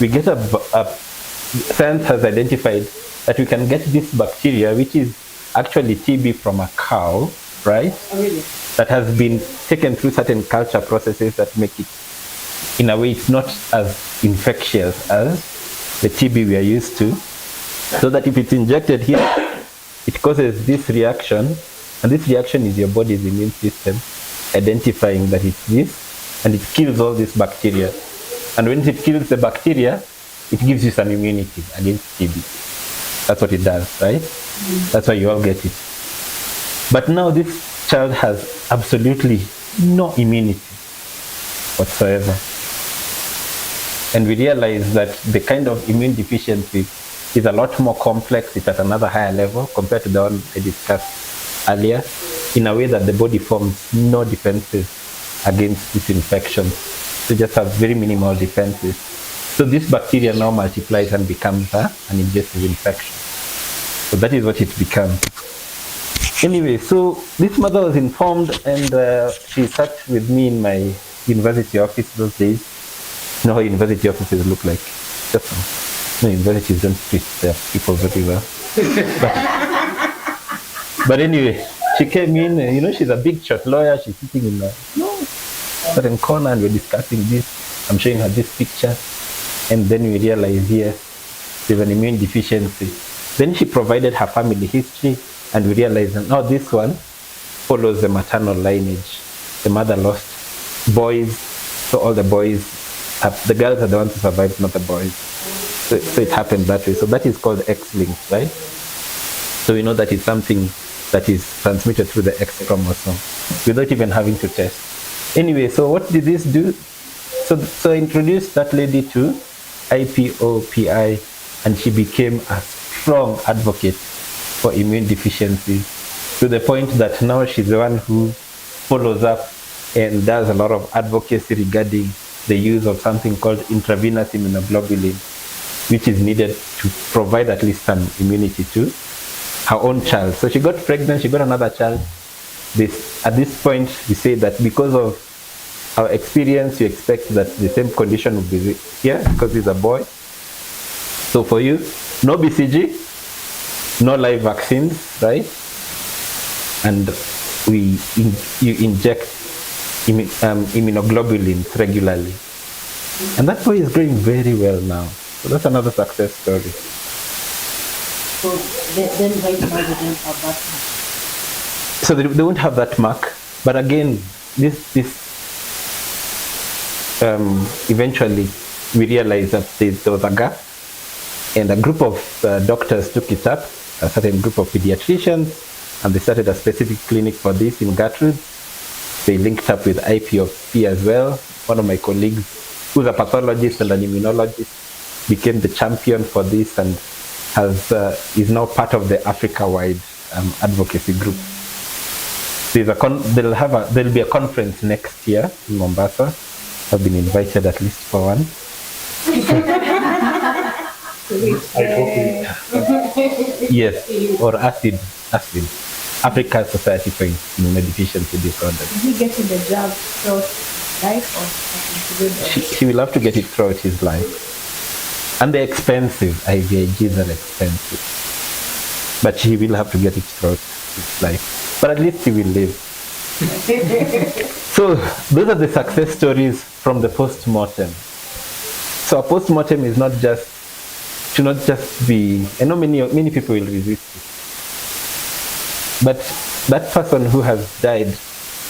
we get science has identified that we can get this bacteria, which is actually TB from a cow, right? Oh, really? That has been taken through certain culture processes that make it, in a way, it's not as infectious as the TB we are used to. So that if it's injected here, it causes this reaction, and this reaction is your body's immune system identifying that it's this, and it kills all this bacteria. And when it kills the bacteria, it gives you some immunity against TB. That's what it does, right? That's why you all get it. But now this child has absolutely no immunity whatsoever. And we realize that the kind of immune deficiency is a lot more complex. It's at another higher level compared to the one I discussed earlier, in a way that the body forms no defenses against this infection. So just have very minimal defenses. So this bacteria now multiplies and becomes an invasive infection. So that is what it becomes. Anyway, so this mother was informed, and she sat with me in my university office those days. You know how university offices look like? Just no, universities don't treat their people very well. But anyway, she came in, you know, she's a big shot lawyer. She's sitting in a certain corner, and we're discussing this. I'm showing her this picture. And then we realized, yes, there's an immune deficiency. Then she provided her family history, and we realized that, oh, this one follows the maternal lineage. The mother lost boys, so all the boys, the girls are the ones who survived, not the boys. So it happened that way. So that is called X-linked, right? So we know that it's something that is transmitted through the X chromosome without even having to test. Anyway, so what did this do? So I introduced that lady to IPOPI, and she became a strong advocate for immune deficiencies, to the point that now she's the one who follows up and does a lot of advocacy regarding the use of something called intravenous immunoglobulin, which is needed to provide at least some immunity to her own child. So she got pregnant, she got another child. At this point, we say that because of our experience, you expect that the same condition will be here because he's a boy. So for you, no BCG, no live vaccines, right? And you inject immunoglobulins regularly. And that boy is growing very well now. So that's another success story. So then right now they don't have that mark. So they won't have that mark. But again, this eventually we realized that there was a gap, and a group of doctors took it up, a certain group of pediatricians, and they started a specific clinic for this in Gertrude. They linked up with IPOP as well. One of my colleagues, who's a pathologist and an immunologist, became the champion for this and is now part of the Africa-wide advocacy group. There'll be a conference next year in Mombasa. I've been invited at least for one. Yes, or ACID, Africa Society for Immunodeficiency Disorders. Is he getting the job throughout life or she will have to get it throughout his life. And they're expensive. IVIGs are expensive. But he will have to get it throughout his life. But at least he will live. So those are the success stories from the post-mortem. So a post-mortem is should not just be, I know many people will resist it. But that person who has died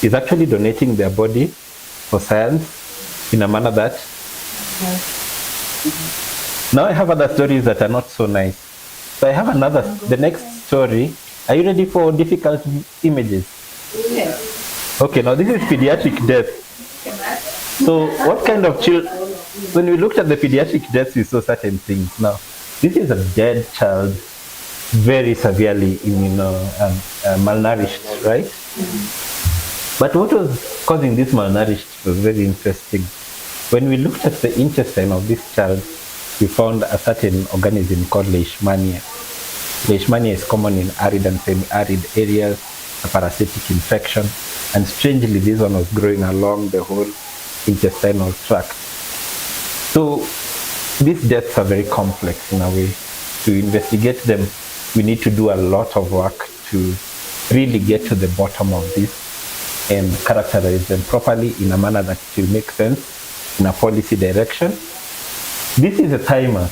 is actually donating their body for science in a manner that. Now I have other stories that are not so nice. So I have the next story. Are you ready for difficult images? Yes. Okay, now this is pediatric death. So what kind of when we looked at the pediatric deaths, we saw certain things. Now, this is a dead child, very severely malnourished, right? But what was causing this malnourished was very interesting. When we looked at the intestine of this child, we found a certain organism called Leishmania. Leishmania is common in arid and semi-arid areas, a parasitic infection. And strangely, this one was growing along the whole intestinal tract. So these deaths are very complex in a way. To investigate them, we need to do a lot of work to really get to the bottom of this and characterize them properly in a manner that will make sense in a policy direction. This is a timer.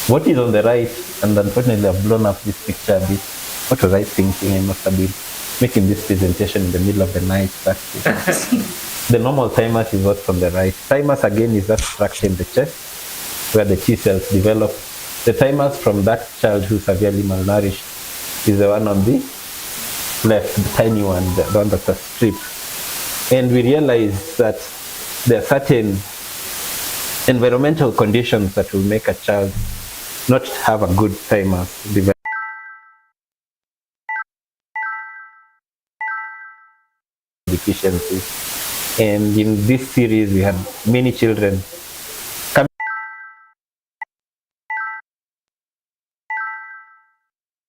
What is on the right, and unfortunately I've blown up this picture a bit. What was I thinking? I must have been making this presentation in the middle of the night. The normal timers is what's on the right. Timers again is that structure in the chest where the T cells develop. The timers from that child who's severely malnourished is the one on the left, the tiny one, the one that's a strip. And we realize that there are certain environmental conditions that will make a child not have a good thymus develop. Deficiencies. And in this series, we had many children come.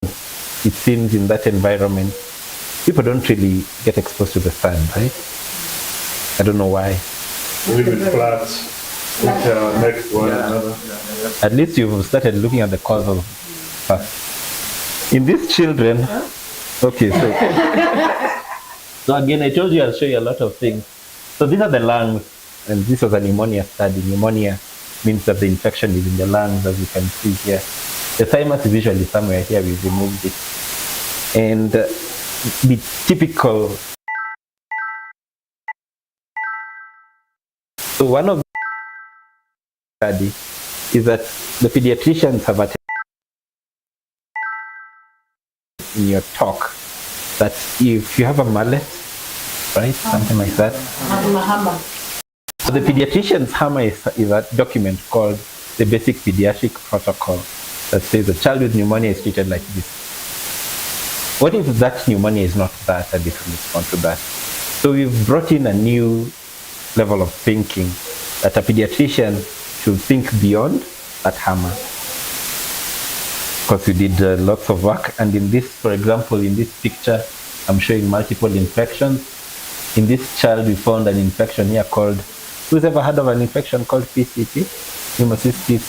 It seems in that environment, people don't really get exposed to the sun, right? I don't know why. Leave it flat. Next one, another. At least you've started looking at the cause of in these children. Okay, so again, I told you I'll show you a lot of things. So these are the lungs, and this was a pneumonia study. Pneumonia means that the infection is in the lungs, as you can see here. The thymus is usually somewhere here. We've removed it, and the typical. So one of the study is that the pediatricians have attended in your talk that if you have a mallet, right, something like that. So the pediatrician's hammer is a document called the Basic Pediatric Protocol that says a child with pneumonia is treated like this. What if that pneumonia is not that, a different response to that? So we've brought in a new level of thinking that a pediatrician should think beyond that hammer. Because we did lots of work, and in this, for example, in this picture, I'm showing multiple infections. In this child, we found an infection here called, who's ever heard of an infection called PCP? Pneumocystis.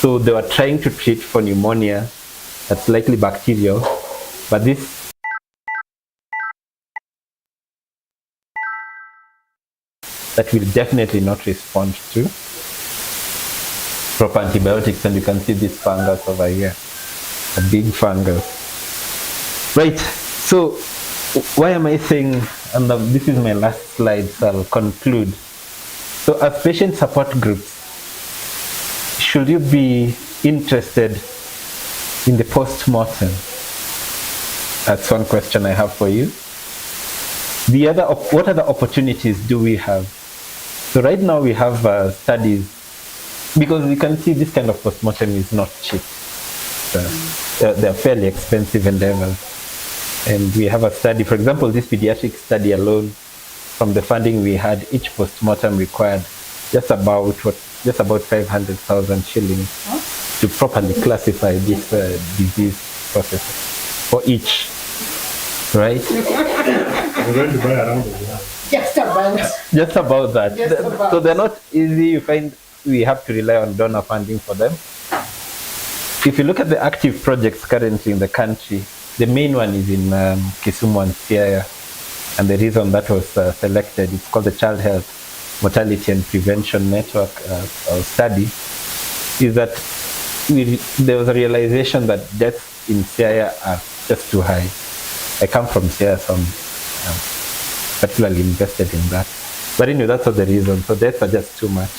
So they were trying to treat for pneumonia that's likely bacterial, but this that will definitely not respond to proper antibiotics, and you can see this fungus over here, a big fungus. Right, so why am I saying, and this is my last slide, so I'll conclude. So as patient support groups, should you be interested in the post-mortem? That's one question I have for you. The other, what other opportunities do we have? So right now we have studies, because we can see this kind of postmortem is not cheap. They're fairly expensive endeavors. And we have a study, for example, this pediatric study alone, from the funding we had, each postmortem required just about 500,000 shillings to properly classify this disease process for each, right? We're going to buy around it. Just about. Just about that. Just about. So they're not easy. You find we have to rely on donor funding for them. If you look at the active projects currently in the country, the main one is in Kisumu and Siaya, and the reason that was selected, it's called the Child Health Mortality and Prevention Network study, is that there was a realization that deaths in Siaya are just too high. I come from Siaya, so I'm particularly invested in that. But anyway, that's not the reason. So deaths are just too much.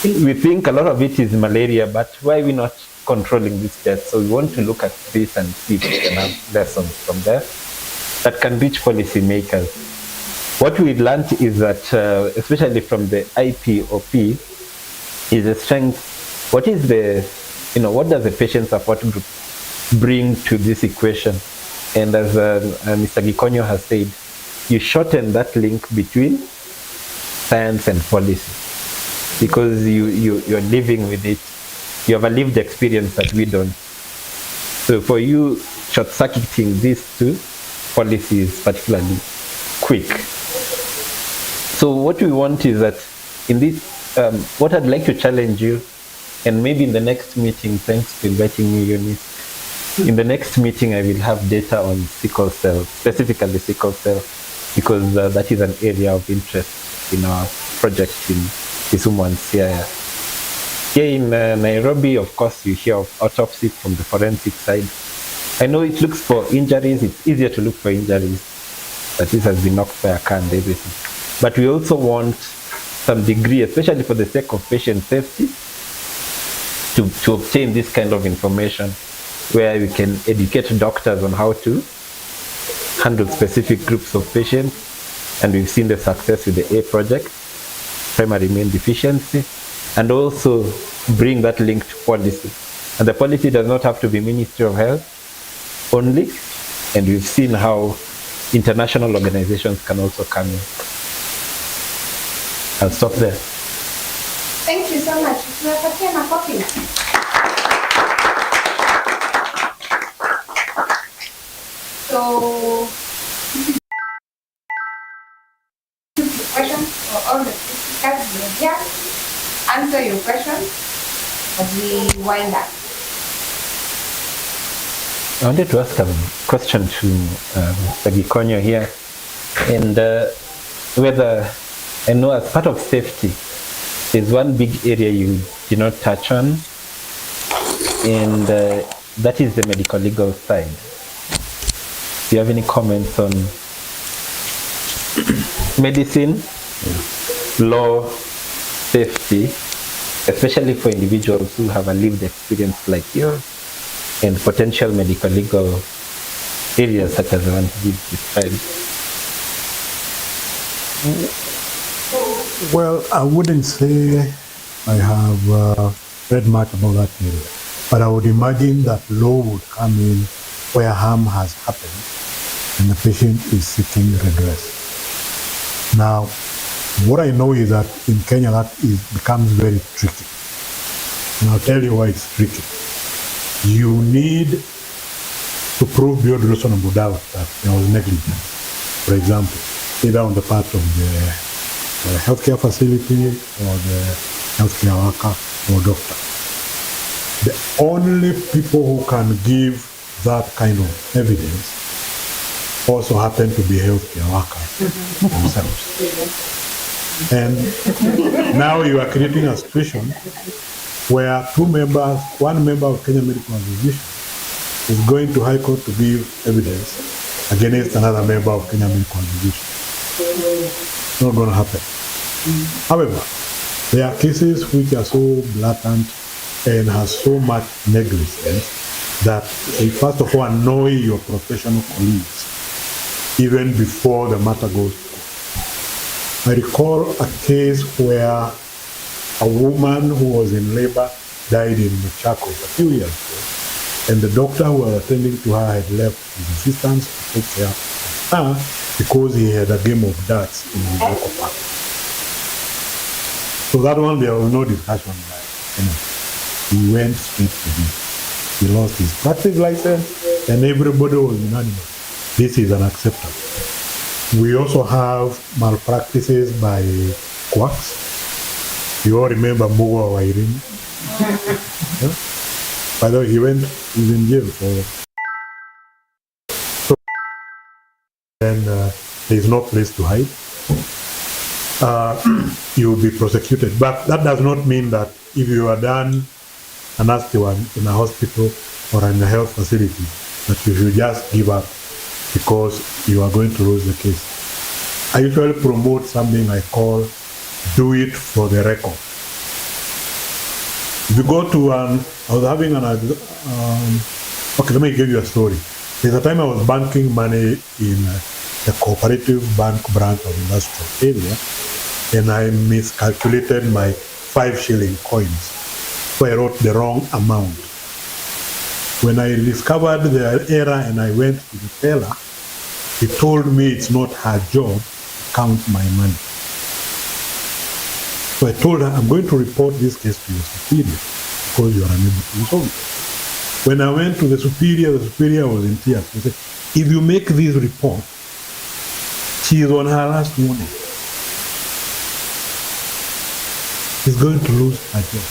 We think a lot of it is malaria, but why are we not controlling this death? So we want to look at this and see if we can have lessons from there that can reach policymakers. What we learned is that, especially from the IPOP, is the strength. What is the, what does the patient support group bring to this equation? And as Mr. Gikonyo has said, you shorten that link between science and policy. because you're living with it. You have a lived experience that we don't. So for you, short-circuiting these two policies particularly quick. So what we want is that in this, what I'd like to challenge you, and maybe in the next meeting, thanks for inviting me, Eunice. In the next meeting, I will have data on sickle cell, specifically sickle cell, because that is an area of interest in our project in Kisumu and Siaya. Here in Nairobi, of course, you hear of autopsy from the forensic side. I know it looks for injuries. It's easier to look for injuries, that this has been knocked by a car and everything. But we also want some degree, especially for the sake of patient safety, to obtain this kind of information where we can educate doctors on how to handle specific groups of patients. And we've seen the success with the A project, primary immune deficiency, and also bring that link to policy. And the policy does not have to be Ministry of Health only, and we've seen how international organizations can also come in. I'll stop there. Thank you so much. Tunapatia makofi. So, questions for all the speakers here. Answer your questions as we wind up. I wanted to ask a question to Mr. Gikonyo here, and whether, I know as part of safety, there's one big area you did not touch on, and that is the medical legal side. Do you have any comments on medicine, law, safety, especially for individuals who have a lived experience like yours, and potential medical legal areas such as the one you described? Well, I wouldn't say I have read much about that area, but I would imagine that law would come in where harm has happened and the patient is seeking redress. Now, what I know is that in Kenya that becomes very tricky. And I'll tell you why it's tricky. You need to prove beyond reasonable doubt that there was negligence. For example, either on the part of the healthcare facility or the healthcare worker or doctor. The only people who can give that kind of evidence also happen to be healthcare workers themselves. And now you are creating a situation where one member of Kenya Medical Association is going to High Court to give evidence against another member of Kenya Medical Association. It's not going to happen. However, there are cases which are so blatant and has so much negligence that you first of all annoy your professional colleagues even before the matter goes to court. I recall a case where a woman who was in labor died in Machakos a few years ago, and the doctor who was attending to her had left his assistants to take care of her because he had a game of darts in his local park. So that one, there was no discussion about it. He went straight to this. He lost his practice license, and everybody was unanimous. This is unacceptable. We also have malpractices by quacks. You all remember Mugo Wairin? Yeah? By the way, he was in jail for. So then there is no place to hide. You will be prosecuted. But that does not mean that if you are done a nasty one in a hospital or in a health facility, that you should just give up because you are going to lose the case. I usually promote something I call do it for the record. If you go to I was having okay, let me give you a story. There's a time I was banking money in the cooperative bank branch of industrial area, and I miscalculated my 5 shilling coins. So I wrote the wrong amount. When I discovered the error and I went to the teller, he told me it's not her job to count my money. So I told her, I'm going to report this case to your superior because you are unable to resolve it. When I went to the superior was in tears. He said, if you make this report, she is on her last warning. She's going to lose her job.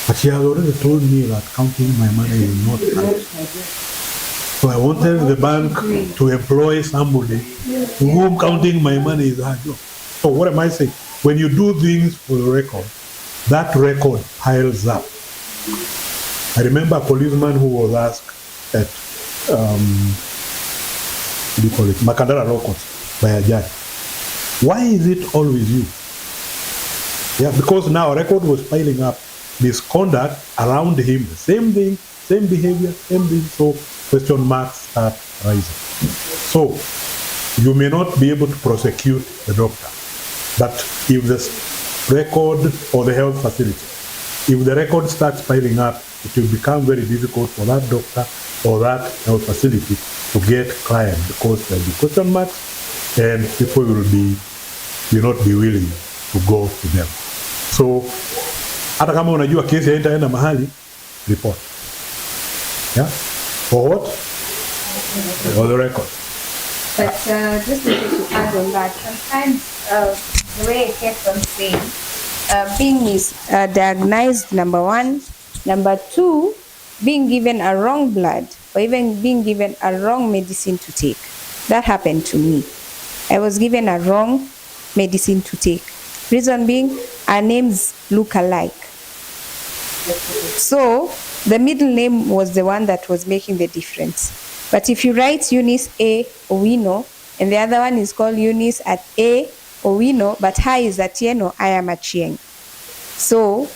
But she has already told me that counting my money is not right. So I wanted the bank to employ somebody to whom counting my money is her job. So what am I saying? When you do things for the record, that record piles up. I remember a policeman who was asked at, what do you call it, Makadara Law Court by a judge, why is it always you? Yeah, because now a record was piling up, misconduct around him, the same thing, same behavior, same thing, so question marks start rising. So you may not be able to prosecute the doctor, but if the record or the health facility, if the record starts piling up, it will become very difficult for that doctor or that health facility to get clients because there will be question marks and people will not be willing to go to them. So hata kama unajua kesi haitaenda mahali, report. Yeah? For what? For the record. But just to add on that, sometimes the way I kept on saying, being misdiagnosed, number one. Number two, being given a wrong blood or even being given a wrong medicine to take. That happened to me. I was given a wrong medicine to take. Reason being, our names look alike. So the middle name was the one that was making the difference. But if you write Eunice A. Owino, and the other one is called Eunice at A. Owino, but her is Atieno, I am Achieng. So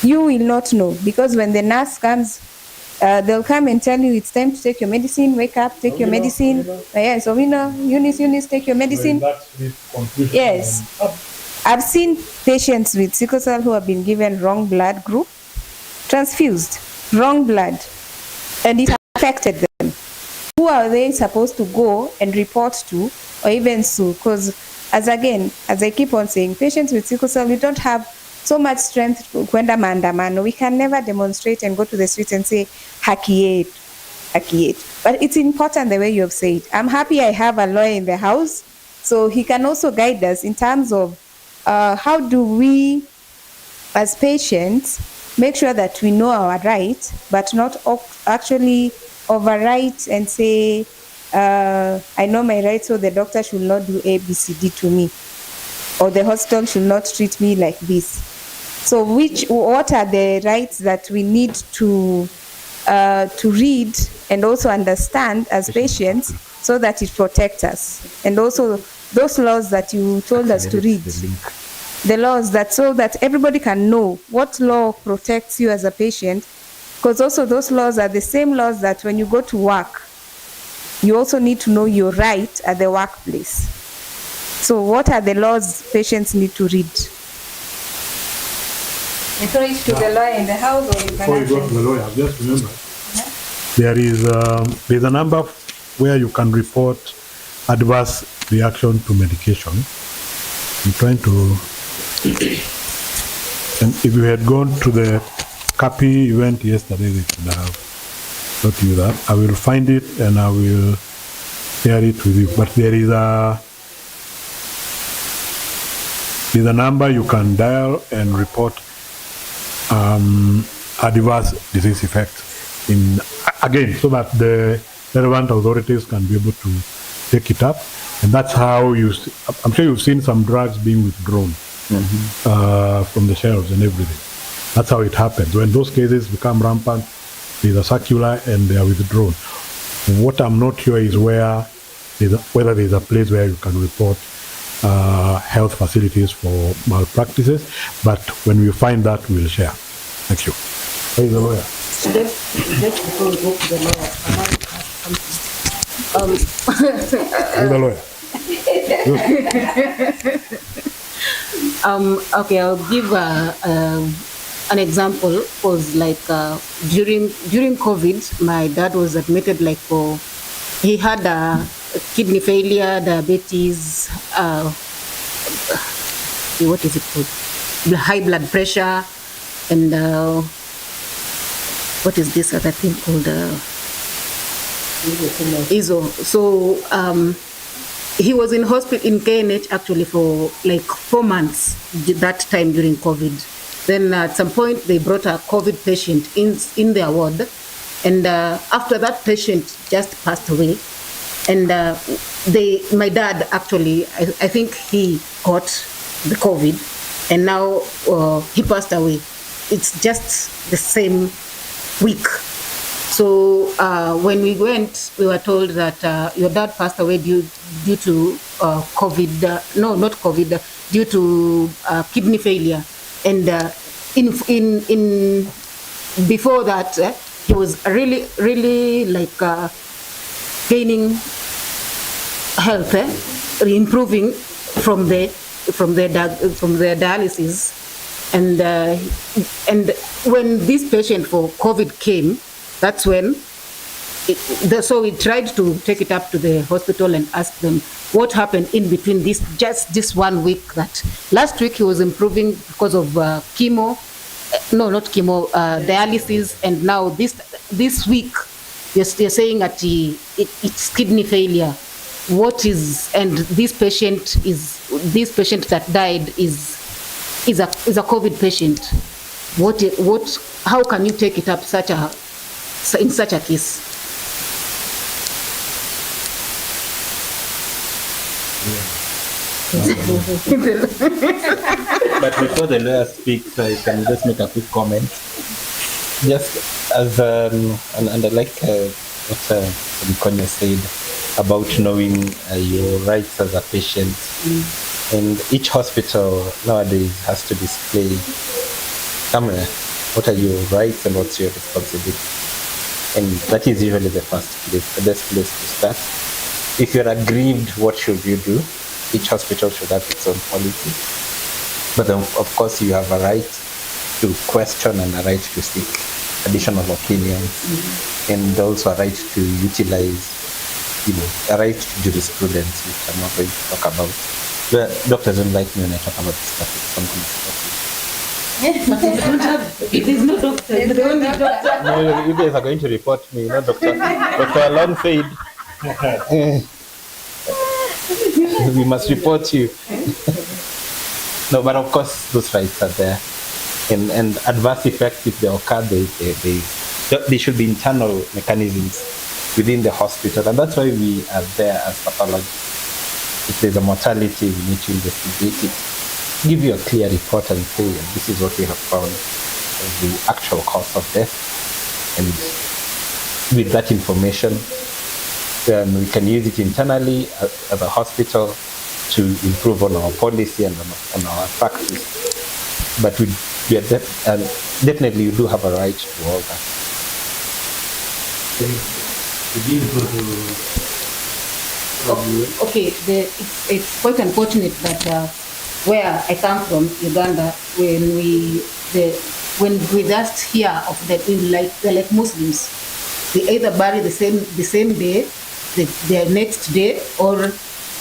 you will not know, because when the nurse comes, they'll come and tell you it's time to take your medicine, wake up, take your medicine. Yes, Owino, Eunice, take your medicine. Yes. I've seen patients with sickle cell who have been given wrong blood group, transfused, wrong blood, and it affected them. Who are they supposed to go and report to or even sue? Because as I keep on saying, patients with sickle cell, we don't have so much strength to kwenda maandamano. We can never demonstrate and go to the streets and say, haki yetu. But it's important the way you have said. I'm happy I have a lawyer in the house, so he can also guide us in terms of how do we, as patients, make sure that we know our rights, but not actually overwrite and say, I know my rights, so the doctor should not do A, B, C, D to me, or the hospital should not treat me like this. So what are the rights that we need to read and also understand as patients so that it protects us? And also those laws that you told us to read, the laws so that everybody can know what law protects you as a patient, because also those laws are the same laws that when you go to work, you also need to know your right at the workplace. So what are the laws patients need to read? You throw it to the lawyer in the house, or you can Before you go to the lawyer, I've just remembered. There's a number where you can report adverse reaction to medication. I'm trying to, and if you had gone to the CAPI event yesterday, they could have taught you that. I will find it and I will share it with you. But there's a number you can dial and report adverse disease effects so that the relevant authorities can be able to take it up. And that's how I'm sure you've seen some drugs being withdrawn from the shelves and everything. That's how it happens. When those cases become rampant, there's a circular and they are withdrawn. What I'm not sure is whether there's a place where you can report health facilities for malpractices, but when we find that, we'll share. Thank you. Where is the lawyer? Just before we go to the lawyer, Where's the lawyer? Okay, I'll give an example. Was like during COVID, my dad was admitted he had a kidney failure, diabetes, what is it called? High blood pressure, and what is this other thing called? ISO. So he was in hospital in KNH actually for like 4 months that time during COVID. Then at some point they brought a COVID patient in their ward, and after that patient just passed away, and my dad actually, I think he got the COVID, and now he passed away. It's just the same week. So when we went, we were told that your dad passed away due to COVID. No, not COVID. Due to kidney failure, and in before that, he was really like gaining health, improving from the dialysis, and when this patient for COVID came, that's when so we tried to take it up to the hospital and ask them what happened in between this 1 week. That last week he was improving because of chemo, no, not chemo, dialysis, and now this week you're saying that it's kidney failure. What is, and this patient that died is a COVID patient. How can you take it up in such a case? But before the lawyer speaks, I can just make a quick comment. Just as and I like what Konya said about knowing your rights as a patient. And each hospital nowadays has to display what are your rights and what's your responsibility. And that is usually the best place to start. If you're aggrieved, what should you do? Each hospital should have its own policy. But of course, you have a right to question and a right to seek additional opinions, and also a right to utilize, a right to jurisprudence, which I'm not going to talk about. The doctors don't like me when I talk about this stuff. It's something It is no doctor. The only doctor. No, you guys are going to report me, Dr. Alon said, we must report you. No, but of course, those rights are there. And adverse effects, if they occur, they should be internal mechanisms within the hospital. And that's why we are there as pathologists. If there's a mortality, we need to investigate it, give you a clear report and say, this is what we have found as the actual cause of death. And with that information, we can use it internally as a hospital to improve on our policy and on our practice. But definitely you do have a right to all that. Okay, it's quite unfortunate that where I come from, Uganda, when we just hear of that, they're like Muslims. They either bury the same day, the next day, or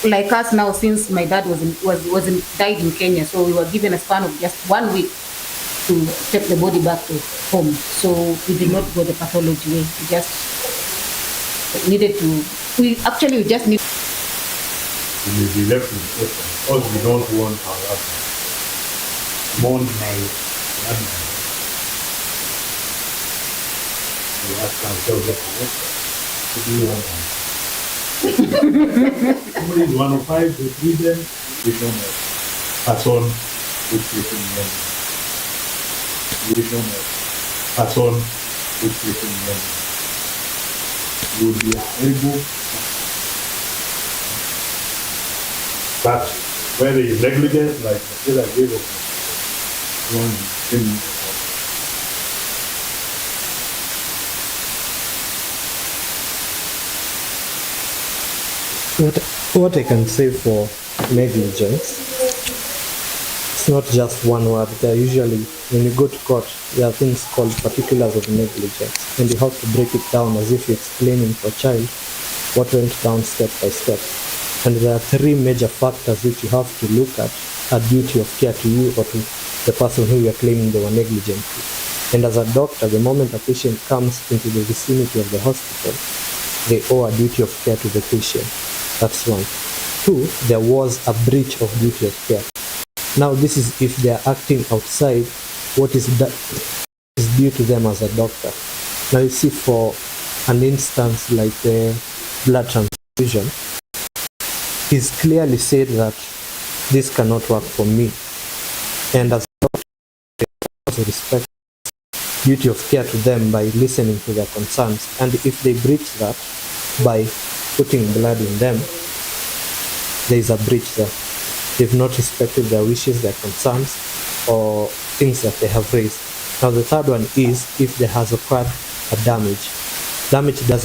like us now, since my dad died in Kenya, so we were given a span of just 1 week to take the body back to home. So we did not go the pathology way. We just needed to. We just need. We may be left with the question, because we don't want our husband mourned by grandmother. We ask ourselves the question, what do you want? Somebody is 105, they treat them, we don't know. Person, which we can learn. We don't know. Person, which we can learn. You will be able. But where there is negligence, like the I gave of one thing. What I can say for negligence, it's not just one word. There are usually, when you go to court, there are things called particulars of negligence, and you have to break it down as if you're explaining for a child what went down step by step. And there are 3 major factors which you have to look at a duty of care to you or to the person who you are claiming they were negligent to. And as a doctor, the moment a patient comes into the vicinity of the hospital, they owe a duty of care to the patient. That's one. Two, there was a breach of duty of care. Now, this is if they are acting outside what is due to them as a doctor. Now, you see, for an instance like the blood transfusion, it's clearly said that this cannot work for me. And as a doctor, they also respect duty of care to them by listening to their concerns. And if they breach that by putting blood in them, there is a breach there. They've not respected their wishes, their concerns, or things that they have raised. Now, the third one is if there has occurred a damage. Damage doesn't